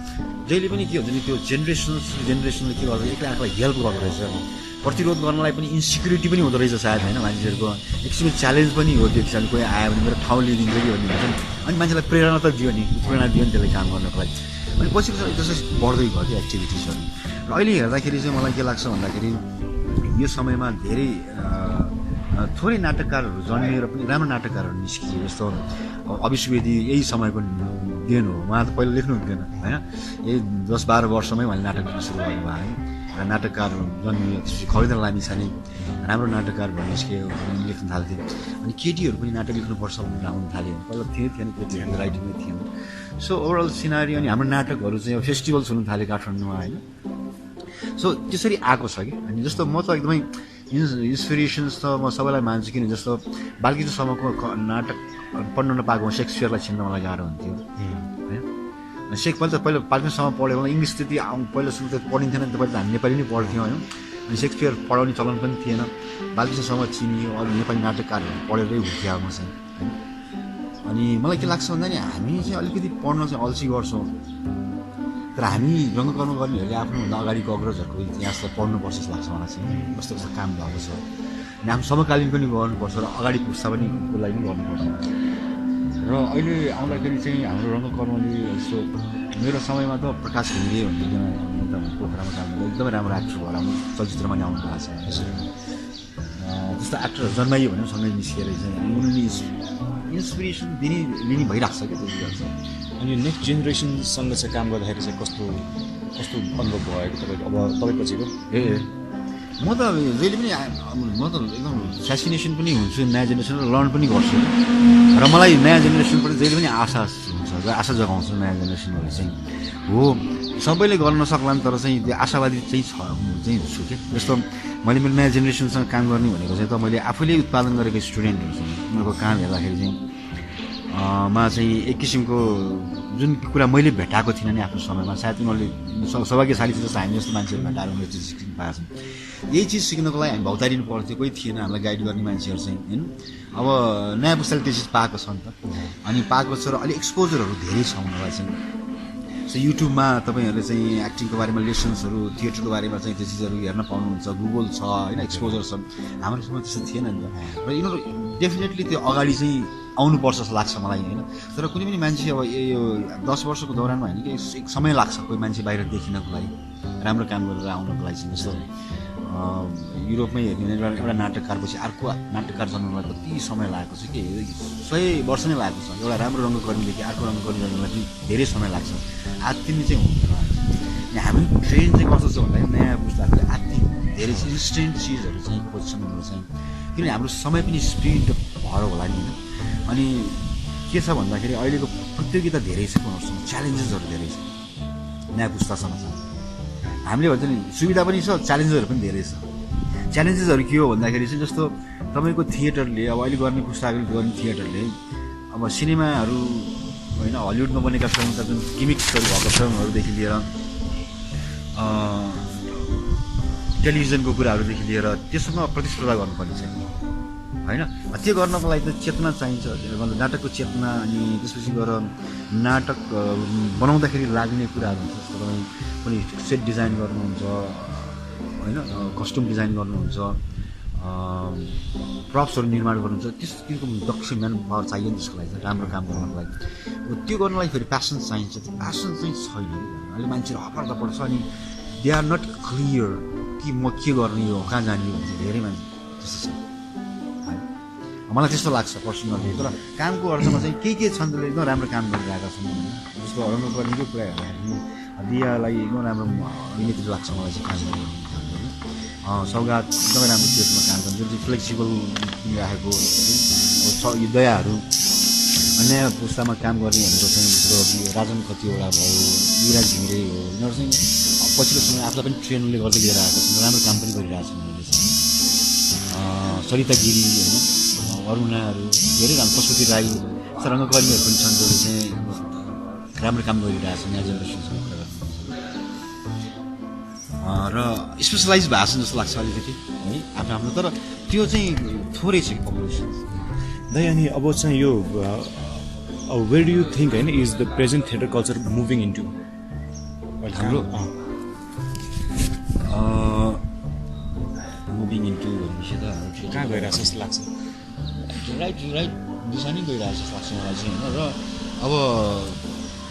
जहिले पनि के हुन्छ नि त्यो जेनेरेसनले के गर्छ एक्लै आफूलाई हेल्प गर्दो रहेछ प्रतिरोध गर्नलाई पनि इन्सिक्युरिटी पनि हुँदो रहेछ सायद होइन मान्छेहरूको एक किसिमको च्यालेन्ज पनि हो त्यो किसिमले कोही आयो भने मेरो ठाउँ लिइदिन्छ कि भन्ने हुन्छ नि अनि मान्छेलाई प्रेरणा त दियो नि प्रेरणा दियो नि त्यसले काम गर्नको लागि अनि पछि त्यसै बढ्दै भयो त्यो एक्टिभिटिजहरू र अहिले हेर्दाखेरि चाहिँ मलाई के लाग्छ भन्दाखेरि यो समयमा धेरै थोरै नाटककारहरू जन्मिएर पनि राम्रो नाटककारहरू निस्किए जस्तो अविस्वेदी यही समयको देन हो उहाँ त पहिला लेख्नुहुन्थेन होइन यही 10-12 वर्षमै उहाँले नाटक लेख्न सुरु गर्नुभयो है र नाटककारहरू जन्मियो त्यसपछि खरिदन लामी छाने राम्रो नाटककार भएर निस्कियो लेख्न थाल्थे अनि केटीहरू पनि नाटक लेख्नुपर्छ भनेर आउनु थाल्यो पहिला थिएन केटीहरू राइटिङमै थिएन सो ओभरअल सिनारी अनि हाम्रो नाटकहरू चाहिँ फेस्टिभल्स हुनु थाल्यो काठमाडौँमा होइन सो त्यसरी आएको छ कि अनि जस्तो म त एकदमै इन्सपिरेसन्स त म सबैलाई मान्छु किन जस्तो बालकृष्णसम्मको नाटक पढ्न नपाएको सेक्सपियरलाई छिन्न मलाई गाह्रो हुन्थ्यो होइन पहिला बालकृष्णसम्म पढ्यो भने इङ्ग्लिस त्यति पहिला सुरु त पढिन्थेन नि त पहिला त हामी नेपाली नै पढ्थ्यौँ होइन अनि सेक्सपियर पढाउने चलन पनि थिएन बालकृष्णसम्म चिनियो अरू नेपाली नाटककारहरू पढेरै हुन्थ्यो म चाहिँ होइन अनि मलाई के लाग्छ भन्दा नि हामी चाहिँ अलिकति पढ्न चाहिँ अल्छी गर्छौँ तर हामी रङ्गकर्म गर्नेहरूले आफ्नुभन्दा अगाडिको अग्रजहरूको इतिहासलाई पढ्नुपर्छ जस्तो लाग्छ मलाई चाहिँ कस्तो कस्तो काम भएको छ अनि हामी समकालीन पनि गर्नुपर्छ र अगाडि पुस्ता पनि को लागि पनि गर्नुपर्छ र अहिले आउँदाखेरि चाहिँ हाम्रो रङ्गकर्मले यस्तो मेरो समयमा त प्रकाश घिमिरे भन्ने एकदम पोखरामा काम गर्दा एकदमै राम्रो एक्टर भएर हाम्रो चलचित्रमा नि आउनु भएको छ त्यस्तो एक्टरहरू जन्माइयो भने सँगै निस्किएर चाहिँ उनीहरूले इन्सपिरेसन लिने भइरहेको छ क्या त्यति गर्छ अनि नेक्स्ट जेनेरेसनसँग चाहिँ काम गर्दाखेरि चाहिँ कस्तो अनुभव भयो तपाईँको अब तपाईँपछिको म त जहिले पनि म त एकदम फेसिनेसन पनि हुन्छु नयाँ जेनेरेसन लर्न पनि गर्छु र मलाई नयाँ जेनेरेसनबाट जहिले पनि आशा हुन्छ आशा जगाउँछु नयाँ जेनेरेसनहरू चाहिँ हो सबैले गर्न नसक्लान् तर चाहिँ त्यो आशावादी चाहिँ छु क्या जस्तो मैले मेरो नयाँ जेनेरेसनसँग काम गर्ने भनेको चाहिँ त मैले आफैले उत्पादन गरेको स्टुडेन्टहरूसँग उनीहरूको काम हेर्दाखेरि चाहिँ चाहिँ एक किसिमको जुन कुरा मैले भेटाएको थिइनँ नि आफ्नो समयमा सायद उनीहरूले सौभाग्यशाली चाहिँ जस्तो हामी जस्तो मान्छेहरू भेटाएर उनीहरू चाहिँ सिक्नु पाएको छन् यही चिज सिक्नको लागि हामी भौतारिनु पर्थ्यो कोही थिएन हामीलाई गाइड गर्ने मान्छेहरू चाहिँ होइन अब नयाँ पुस्ताले त्यो चिज पाएको छ नि त अनि पाएको छ र अलिक एक्सपोजरहरू धेरै छ उनीहरूलाई चाहिँ सो युट्युबमा तपाईँहरूले चाहिँ एक्टिङको बारेमा लेसन्सहरू थिएटरको बारेमा चाहिँ त्यो चिजहरू हेर्न पाउनुहुन्छ गुगल छ होइन एक्सपोजर छ हाम्रो समयमा त्यस्तो थिएन नि त र यिनीहरू डेफिनेटली त्यो अगाडि चाहिँ आउनुपर्छ जस्तो लाग्छ मलाई होइन तर कुनै पनि मान्छे अब यो 10 वर्षको दौरानमा होइन कि एक समय लाग्छ कोही मान्छे बाहिर देखिनको लागि राम्रो काम गरेर आउनको लागि चाहिँ जस्तो युरोपमै हेर्ने भने एउटा नाटककारपछि अर्को नाटककार जन्मलाई कति समय लागेको छ कि 100 वर्ष नै लागेको छ एउटा राम्रो रङ्गकर्मीदेखि अर्को रङ्गकर्मी जन्मलाई चाहिँ धेरै समय लाग्छ आत्तिने चाहिँ हुँदैन अनि हामी ट्रेन चाहिँ कस्तो छ भन्दाखेरि नयाँ पुस्ताहरूले आत्ति धेरै इन्स्टेन्ट चिजहरू चाहिँ खोज्छन् उनीहरू चाहिँ किनभने हाम्रो समय पनि स्पिड भएर होला नि होइन अनि के छ भन्दाखेरि अहिलेको प्रतियोगिता धेरै छ उनीहरूसँग च्यालेन्जेसहरू धेरै छ नयाँ पुस्तासँग छ हामीले भन्छ नि सुविधा पनि छ च्यालेन्जेसहरू पनि धेरै छ च्यालेन्जेसहरू के हो भन्दाखेरि चाहिँ जस्तो तपाईँको थिएटरले अब अहिले गर्ने पुस्ताहरूले गर्ने थिएटरले अब सिनेमाहरू होइन हलिउडमा बनेका फिल्मका जुन गिमिक्सहरू भएको फिल्महरूदेखि लिएर टेलिभिजनको कुराहरूदेखि लिएर त्यसमा प्रतिस्पर्धा गर्नुपर्ने छ होइन त्यो गर्नको लागि त चेतना चाहिन्छ नाटकको चेतना अनि त्यसपछि गएर नाटक बनाउँदाखेरि लाग्ने कुराहरू हुन्छ जस्तो तपाईँ कुनै सेट डिजाइन गर्नुहुन्छ होइन कस्ट्युम डिजाइन गर्नुहुन्छ प्रप्सहरू निर्माण गर्नुहुन्छ त्यस्तो किसिमको दक्ष म्यान पावर चाहियो नि त्यसको लागि चाहिँ राम्रो काम गर्नको लागि त्यो गर्नलाई फेरि प्यासन चाहिन्छ त्यो प्यासन चाहिँ छैन अहिले मान्छेहरू हपार पर्छ अनि दे आर नट क्लियर कि म के गर्ने हो कहाँ जाने हो भने धेरै मान्छे त्यस्तो छ मलाई त्यस्तो लाग्छ पर्सनली तर कामको अर्थमा चाहिँ के छन् जसले एकदम राम्रो काम गरिरहेका छन् जस्तो हराउनु पर्नेको कुरा हेर्दाखेरि दियालाई एकदम राम्रो अभिनेत्री लाग्छ मलाई चाहिँ काम गर्ने सौगात एकदमै राम्रो थिएटरमा काम गर्छ जुन चाहिँ फ्लेक्सिबल राखेको यो दयाहरू अन्य पुस्तामा काम गर्नेहरूको चाहिँ जस्तो राजन कतिवटा भयो युवराज घिमिरे हो यिनीहरू चाहिँ पछिल्लो समय आफूलाई पनि ट्रेनले गर्दै लिएर आएका छन् राम्रो काम पनि गरिरहेको छन् उनीहरूले चाहिँ सरिता गिरी होइन अरुणाहरू धेरै राम्रो पशुपति राई रङ्गकर्मीहरू पनि छन् जसले चाहिँ राम्रो काम गरिरहेको छ नयाँ जेनेरेसनसँग कुरा गर्नु र स्पेसलाइज भएको छ जस्तो लाग्छ अलिकति है आफ्नो आफ्नो तर त्यो चाहिँ थोरै छ पपुलेसन दाइ अनि अब चाहिँ यो वेयर डु यु थिङ्क होइन is the present theatre culture moving into हाम्रो मुभिङ इन्टु भनेपछि त कहाँ गइरहेको छ जस्तो लाग्छ राइट दिशा नै गइरहेको जस्तो लाग्छ मलाई चाहिँ होइन र अब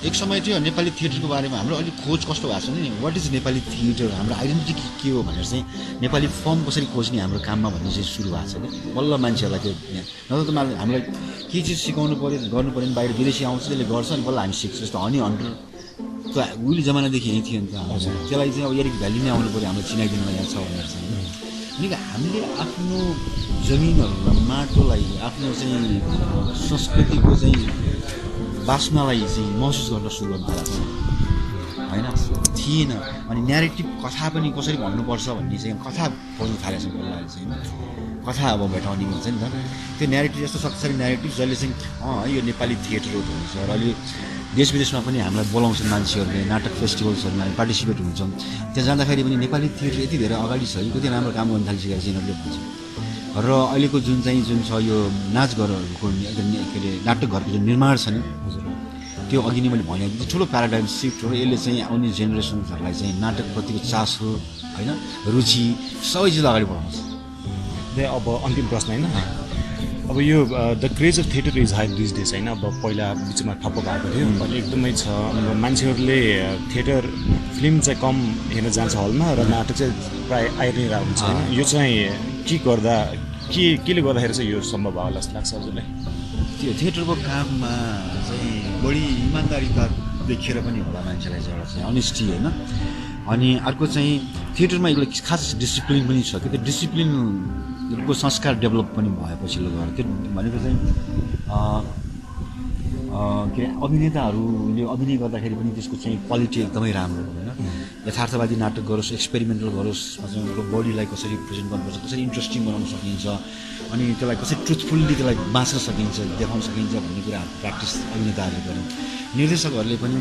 एक समय थियो नेपाली थिएटरको बारेमा हाम्रो अलिक खोज कस्तो भएको छ नि वाट इज नेपाली थिएटर हाम्रो आइडेन्टिटी के हो भनेर चाहिँ नेपाली फर्म कसरी खोज्ने हाम्रो काममा भन्ने चाहिँ सुरु भएको छ कि बल्ल मान्छेहरूलाई त्यो नत्र त हामीलाई के चिज सिकाउनु पऱ्यो गर्नु पऱ्यो भने बाहिर विदेशी आउँछ त्यसले गर्छ अनि बल्ल हामी सिक्छ जस्तो हनी हन्टर त उहिले जमानादेखि यहीँ थियो नि त त्यसलाई चाहिँ अब एरिक भ्यालीमै आउनु पऱ्यो हाम्रो चिनाइदिनुमा यहाँ छ भनेर चाहिँ अनि हामीले आफ्नो जमिनहरूलाई माटोलाई आफ्नो चाहिँ संस्कृतिको चाहिँ बासनालाई चाहिँ महसुस गर्न सुरु गर्नु थालेको होइन थिएन अनि न्यारेटिभ कथा पनि कसरी भन्नुपर्छ भन्ने चाहिँ कथा खोज्नु थालेको छ पहिला चाहिँ कथा अब भेटाउने हुन्छ नि त त्यो न्यारेटिभ जस्तो शक्तिशाली न्यारेटिभ जसले चाहिँ यो नेपाली थिएटरहरू हुन्छ र अहिले देश विदेशमा पनि हामीलाई बोलाउँछन् मान्छेहरूले नाटक फेस्टिभल्सहरूमा हामी पार्टिसिपेट हुन्छौँ त्यहाँ जाँदाखेरि पनि नेपाली थिएटर यति धेरै अगाडि छ कति राम्रो काम गर्न थालिसकेको छ यिनीहरूले भन्छ र अहिलेको जुन छ यो नाचघरहरूको के अरे नाटकघरको जुन निर्माण छ नि त्यो अघि नै मैले भने ठुलो प्याराडाइम सिफ्ट हो र यसले चाहिँ आउने जेनेरेसन्सहरूलाई चाहिँ नाटकप्रतिको चासो होइन रुचि सबै चिज अगाडि बढाउँछ। अब अन्तिम प्रश्न होइन, अब यो the craze of theatre is high this days होइन, अब पहिला बिचमा ठप्प भएको थियो अहिले एकदमै छ। अब मान्छेहरूले थिएटर फिल्म चाहिँ कम हेर्न जान्छ हलमा र नाटक चाहिँ प्रायः आइ नै रहेको हुन्छ होइन। यो चाहिँ केले गर्दाखेरि चाहिँ यो सम्भव भयो जस्तो लाग्छ हजुरलाई? त्यो थिएटरको काममा चाहिँ बढी इमान्दारिता देखेर पनि होला मान्छेलाई चाहिँ एउटा चाहिँ अनेस्टी होइन। अनि अर्को चाहिँ थिएटरमा एउटा खास डिसिप्लिन पनि छ कि त्यो डिसिप्लिनको संस्कार डेभलप पनि भएपछि गएर त्यो भनेको चाहिँ के अरे अभिनेताहरूले अभिनय गर्दाखेरि पनि त्यसको चाहिँ क्वालिटी एकदमै राम्रो होइन। यथार्थवादी नाटक गरोस्, एक्सपेरिमेन्टल गरोस्, बडीलाई कसरी प्रेजेन्ट गर्नुपर्छ, कसरी इन्ट्रेस्टिङ बनाउन सकिन्छ, अनि त्यसलाई कसरी ट्रुथफुल्ली त्यसलाई बाँच्न सकिन्छ, देखाउन सकिन्छ भन्ने कुराहरू प्र्याक्टिस अभिनेताहरूले गरे। निर्देशकहरूले पनि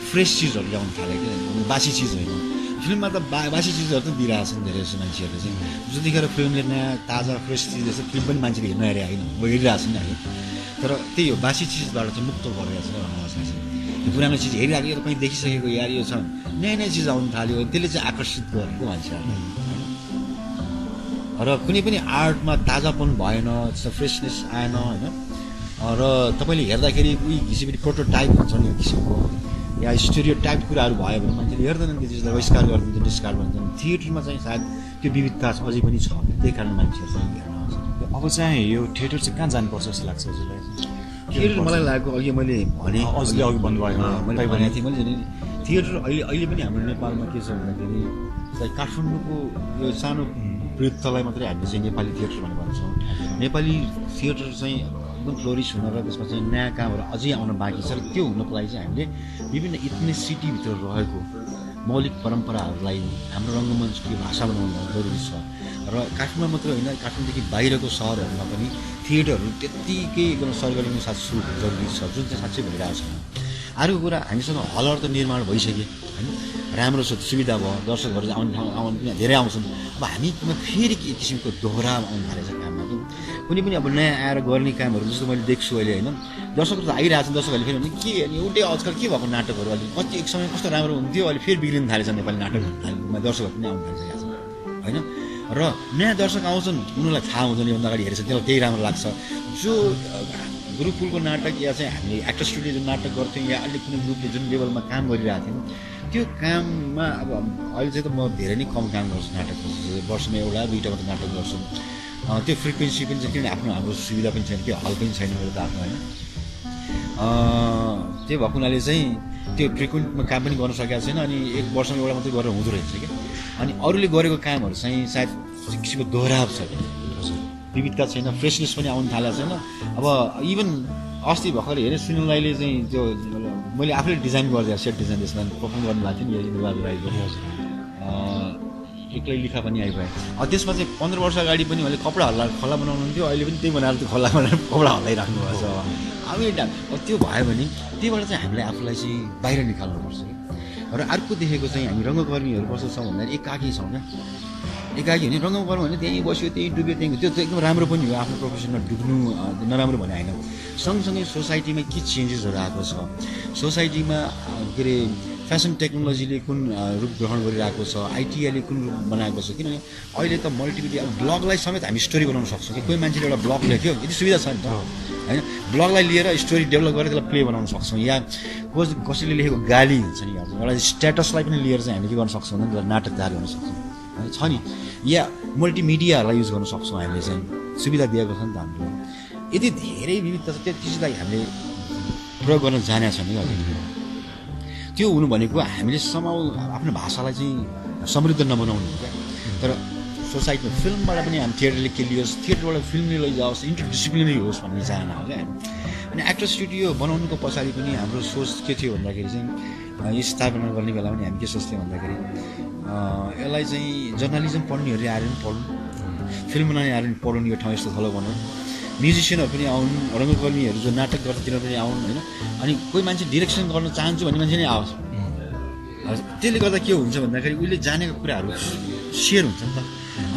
फ्रेस चिजहरू ल्याउनु थाले क्या, बासी चिज होइन। फिल्ममा त बासी चिजहरू त दिइरहेछन् धेरै जस्तो मान्छेहरूले चाहिँ। जतिखेर फिल्मले नयाँ ताजा फ्रेस चिज रहेछ फिल्म पनि मान्छेले हेर्न हेरे होइन, हेरिरहेछन् नि अहिले। तर त्यही हो, बासी चिजबाट चाहिँ मुक्त भइरहेछ चाहिँ। त्यो पुरानो चिज हेरिरहेको यो त कहीँ देखिसकेको यार यो छ, नयाँ नयाँ चिज आउनु थाल्यो, त्यसले चाहिँ आकर्षित गरेको मान्छेहरूलाई। र कुनै पनि आर्टमा ताजापन भएन, फ्रेसनेस आएन होइन। र तपाईँले हेर्दाखेरि उही किसिमले प्रोटोटाइप हुन्छ नि यो किसिमको या स्टेरियो टाइप कुराहरू भयो भने मान्छेले हेर्दैनन्, त्यो चिजलाई बहिष्कार गरिदिन्छ, डिस्कार्ड गरिदिन्छ। थिएटरमा चाहिँ सायद त्यो विविधता अझै पनि छ, त्यही कारण मान्छेहरू चाहिँ हेर्न आउँछ। अब चाहिँ यो थिएटर चाहिँ कहाँ जानुपर्छ जस्तो लाग्छ हजुरलाई? थिएटर मलाई लागेको अघि मैले भने अघि भन्नुभयो मैले भनेको थिएँ मैले थिएटर अहिले पनि हाम्रो नेपालमा के छ भन्दाखेरि काठमाडौँको यो सानो वृत्तलाई मात्रै हामीले चाहिँ नेपाली थिएटर भनेर भन्छौँ। नेपाली थिएटर चाहिँ एकदम फ्लोरिस हुन र त्यसमा चाहिँ नयाँ कामहरू अझै आउन बाँकी छ। र त्यो हुनको लागि चाहिँ हामीले विभिन्न इथनिसिटीभित्र रहेको मौलिक परम्पराहरूलाई हाम्रो रङ्गमञ्चको भाषा बनाउनु जरुरी छ। र काठमाडौँ मात्र होइन, काठमाडौँदेखि बाहिरको सहरहरूमा पनि थिएटरहरू त्यत्तिकै एकदम सरगर्मीको साथ सुरु जरुरी छ, जुन चाहिँ साँच्चै भइरहेको छ। अर्को कुरा हामीसँग हलहरू त निर्माण भइसक्यो होइन, राम्रो छ, सुविधा भयो, दर्शकहरू आउनु पनि धेरै आउँछन्। अब हामीमा फेरि एक किसिमको दोहोरा आउनु थालेछ काममा कि कुनै पनि अब नयाँ आएर गर्ने कामहरू जस्तो मैले देख्छु अहिले होइन। दर्शकहरू त आइरहेको छ, दर्शकहरूले फेरि भने के एउटै आजकल के भएको नाटकहरू अहिले कति एक समय कस्तो राम्रो हुन्थ्यो, अहिले फेरि बिग्रिन थालेछ नेपाली नाटकमा, दर्शकहरू पनि आउनु थालिसकेको छ होइन। र नयाँ दर्शक आउँछन्, उनीहरूलाई थाहा हुँदैन योभन्दा अगाडि हेरेछ त्यसलाई त्यही राम्रो लाग्छ। जो गुरुकुलको नाटक या चाहिँ हामीले एक्टर स्टुडियो जुन नाटक गर्थ्यौँ या अहिले कुनै ग्रुपले जुन लेभलमा काम गरिरहेको थियौँ त्यो काममा अब अहिले चाहिँ त म धेरै नै कम काम गर्छु नाटक, वर्षमा एउटा दुईवटा मात्रै नाटक गर्छु। त्यो फ्रिक्वेन्सी पनि छ किनभने हाम्रो सुविधा पनि छैन, त्यो हल पनि छैन मेरो त आफ्नो होइन। त्यो भएको हुनाले चाहिँ त्यो फ्रिक्वेन्टमा काम पनि गर्न सकेको छैन। अनि एक वर्षमा एउटा मात्रै गरेर हुँदो रहेछ क्या। अनि अरूले गरेको कामहरू चाहिँ सायद किसिमको दोहोऱ्याव छ, विविधता छैन, फ्रेसनेस पनि आउनु थालेको छैन। अब इभन अस्ति भर्खर हेरेँ सुनिल राईले चाहिँ त्यो मैले आफैले डिजाइन गरिदिएको सेट डिजाइन त्यसमा पर्फर्म गर्नुभएको थियो नि बाबु राईको, एक्लै लिखा पनि आइपुग्यो। त्यसमा चाहिँ 15 वर्ष अगाडि पनि मैले कपडा खोला बनाउनुहुन्थ्यो, अहिले पनि त्यही बनाएर त्यो खोला बनाएर कपडा हल्लाइराख्नु भएको छ। अब त्यो भयो भने त्यहीबाट चाहिँ हामीलाई आफूलाई चाहिँ बाहिर निकाल्नुपर्छ। र अर्को देखेको चाहिँ हामी रङ्गकर्मीहरू कस्तो छौँ भन्दाखेरि एकाकी छौँ क्या। एकाकी हुने रङ्गकर्मी भने त्यहीँ बस्यो, त्यहीँ डुब्यो, त्यहीँ त्यो एकदम राम्रो पनि हो, आफ्नो प्रोफेसनमा डुब्नु नराम्रो भने होइन। सँगसँगै सोसाइटीमा के चेन्जेसहरू आएको छ, सोसाइटीमा के अरे फेसन टेक्नोलोजीले कुन रूप ग्रहण गरिरहेको छ, आइटिआईले कुन रूप बनाएको छ। किनभने अहिले त मल्टिमिडिया ब्लगलाई समेत हामी स्टोरी बनाउन सक्छौँ कि कोही मान्छेले एउटा ब्लग लेख्यो, यति सुविधा छ नि त होइन। ब्लगलाई लिएर स्टोरी डेभलप गरेर त्यसलाई प्ले बनाउन सक्छौँ। या कसैले लेखेको गाली हुन्छ नि, एउटा स्ट्याटसलाई पनि लिएर चाहिँ हामीले के गर्न सक्छौँ भने नाटक जारी गर्न सक्छौँ छ नि। या मल्टिमिडियाहरूलाई युज गर्न सक्छौँ हामीले चाहिँ, सुविधा दिएको छ नि त हामीले। यति धेरै विविधता छ, त्यो चिजलाई हामीले प्रयोग गर्न जानेको छ नि अहिले। त्यो हुनु भनेको हामीले समाउ आफ्नो भाषालाई चाहिँ समृद्ध नबनाउनु हो क्या। तर सोसाइटीमा फिल्मबाट पनि हामी थिएटरले के लियोस्, थिएटरबाट फिल्मले लैजाओस्, इन्टरडिसिप्लिनरी होस् भन्ने चाहना हो क्या। अनि एक्टर स्टुडियो बनाउनुको पछाडि पनि हाम्रो सोच के थियो भन्दाखेरि चाहिँ यो स्थापना गर्ने बेला पनि हामी के सोच्थ्यौँ भन्दाखेरि यसलाई चाहिँ जर्नलिजम पढ्नेहरूले आएर पनि पढ्नु, फिल्म बनाउने आएर पनि पढाउनु, यो ठाउँ यस्तो थलो बनाउनु, म्युजिसियनहरू पनि आउनु, रङ्गकर्मीहरू जो नाटक गर्छ तिनीहरू पनि आउनु होइन। अनि कोही मान्छे डिरेक्सन गर्न चाहन्छु भन्ने मान्छे नै आओस्। त्यसले गर्दा के हुन्छ भन्दाखेरि उसले जानेको कुराहरू सेयर हुन्छ नि त।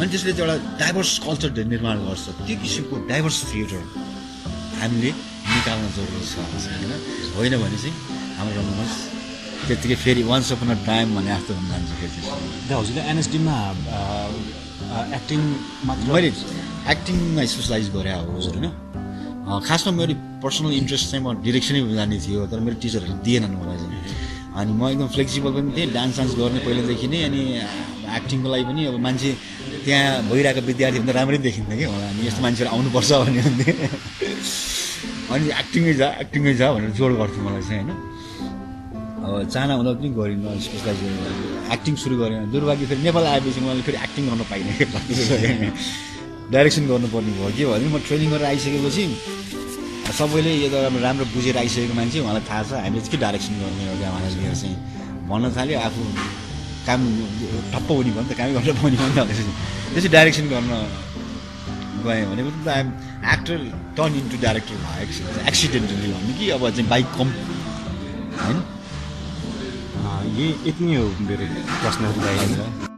अनि त्यसले चाहिँ एउटा डाइभर्स कल्चर निर्माण गर्छ। त्यो किसिमको डाइभर्स थिएटर हामीले निकाल्न जरुरी छ होइन। होइन भने चाहिँ हाम्रो रमाउनुहोस् त्यतिकै फेरि वान्स अपन अ टाइम भने जस्तो हुन जान्छ फेरि हजुरले एनएसडीमा एक्टिङ मात्र मैले एक्टिङमा स्पेसलाइज गरेँ हो हजुर होइन खासमा मेरो पर्सनल इन्ट्रेस्ट चाहिँ म डिरेक्सनै जाने थियो तर मेरो टिचरहरूले दिएनन् मलाई चाहिँ अनि म एकदम फ्लेक्सिबल पनि थिएँ डान्स गर्ने पहिलादेखि नै अनि एक्टिङको लागि पनि अब मान्छे त्यहाँ भइरहेको विद्यार्थी भन्दा राम्रै देखिन्थ्यो कि मलाई अनि यस्तो मान्छेहरू आउनुपर्छ भन्ने हुन्थ्यो अनि एक्टिङै जा भनेर जोड गर्थ्यो मलाई चाहिँ होइन अब चाहना हुँदा पनि गरिनँ स्पेसलाइज एक्टिङ सुरु गरेँ दुर्भाग्य फेरि नेपाल आएपछि मैले फेरि एक्टिङ गर्न पाइनँ डाइरेक्सन गर्नुपर्ने भयो के भने म ट्रेनिङ गरेर आइसकेपछि सबैले यो त राम्रो बुझेर आइसकेको मान्छे उहाँलाई थाहा छ हामीले चाहिँ के डाइरेक्सन गर्ने हो क्या भनेर लिएर चाहिँ भन्न थाल्यो आफू काम ठप्प हुने भयो नि त कामै गर्न पाउने भयो नि त त्यसै डाइरेक्सन गर्न गएँ भनेको त एक्टर टर्न इन्टु डाइरेक्टर भयो एक्सिडेन्टली भन्नु कि अब चाहिँ बाइक कम होइन यही यति नै हो मेरो प्रश्नहरू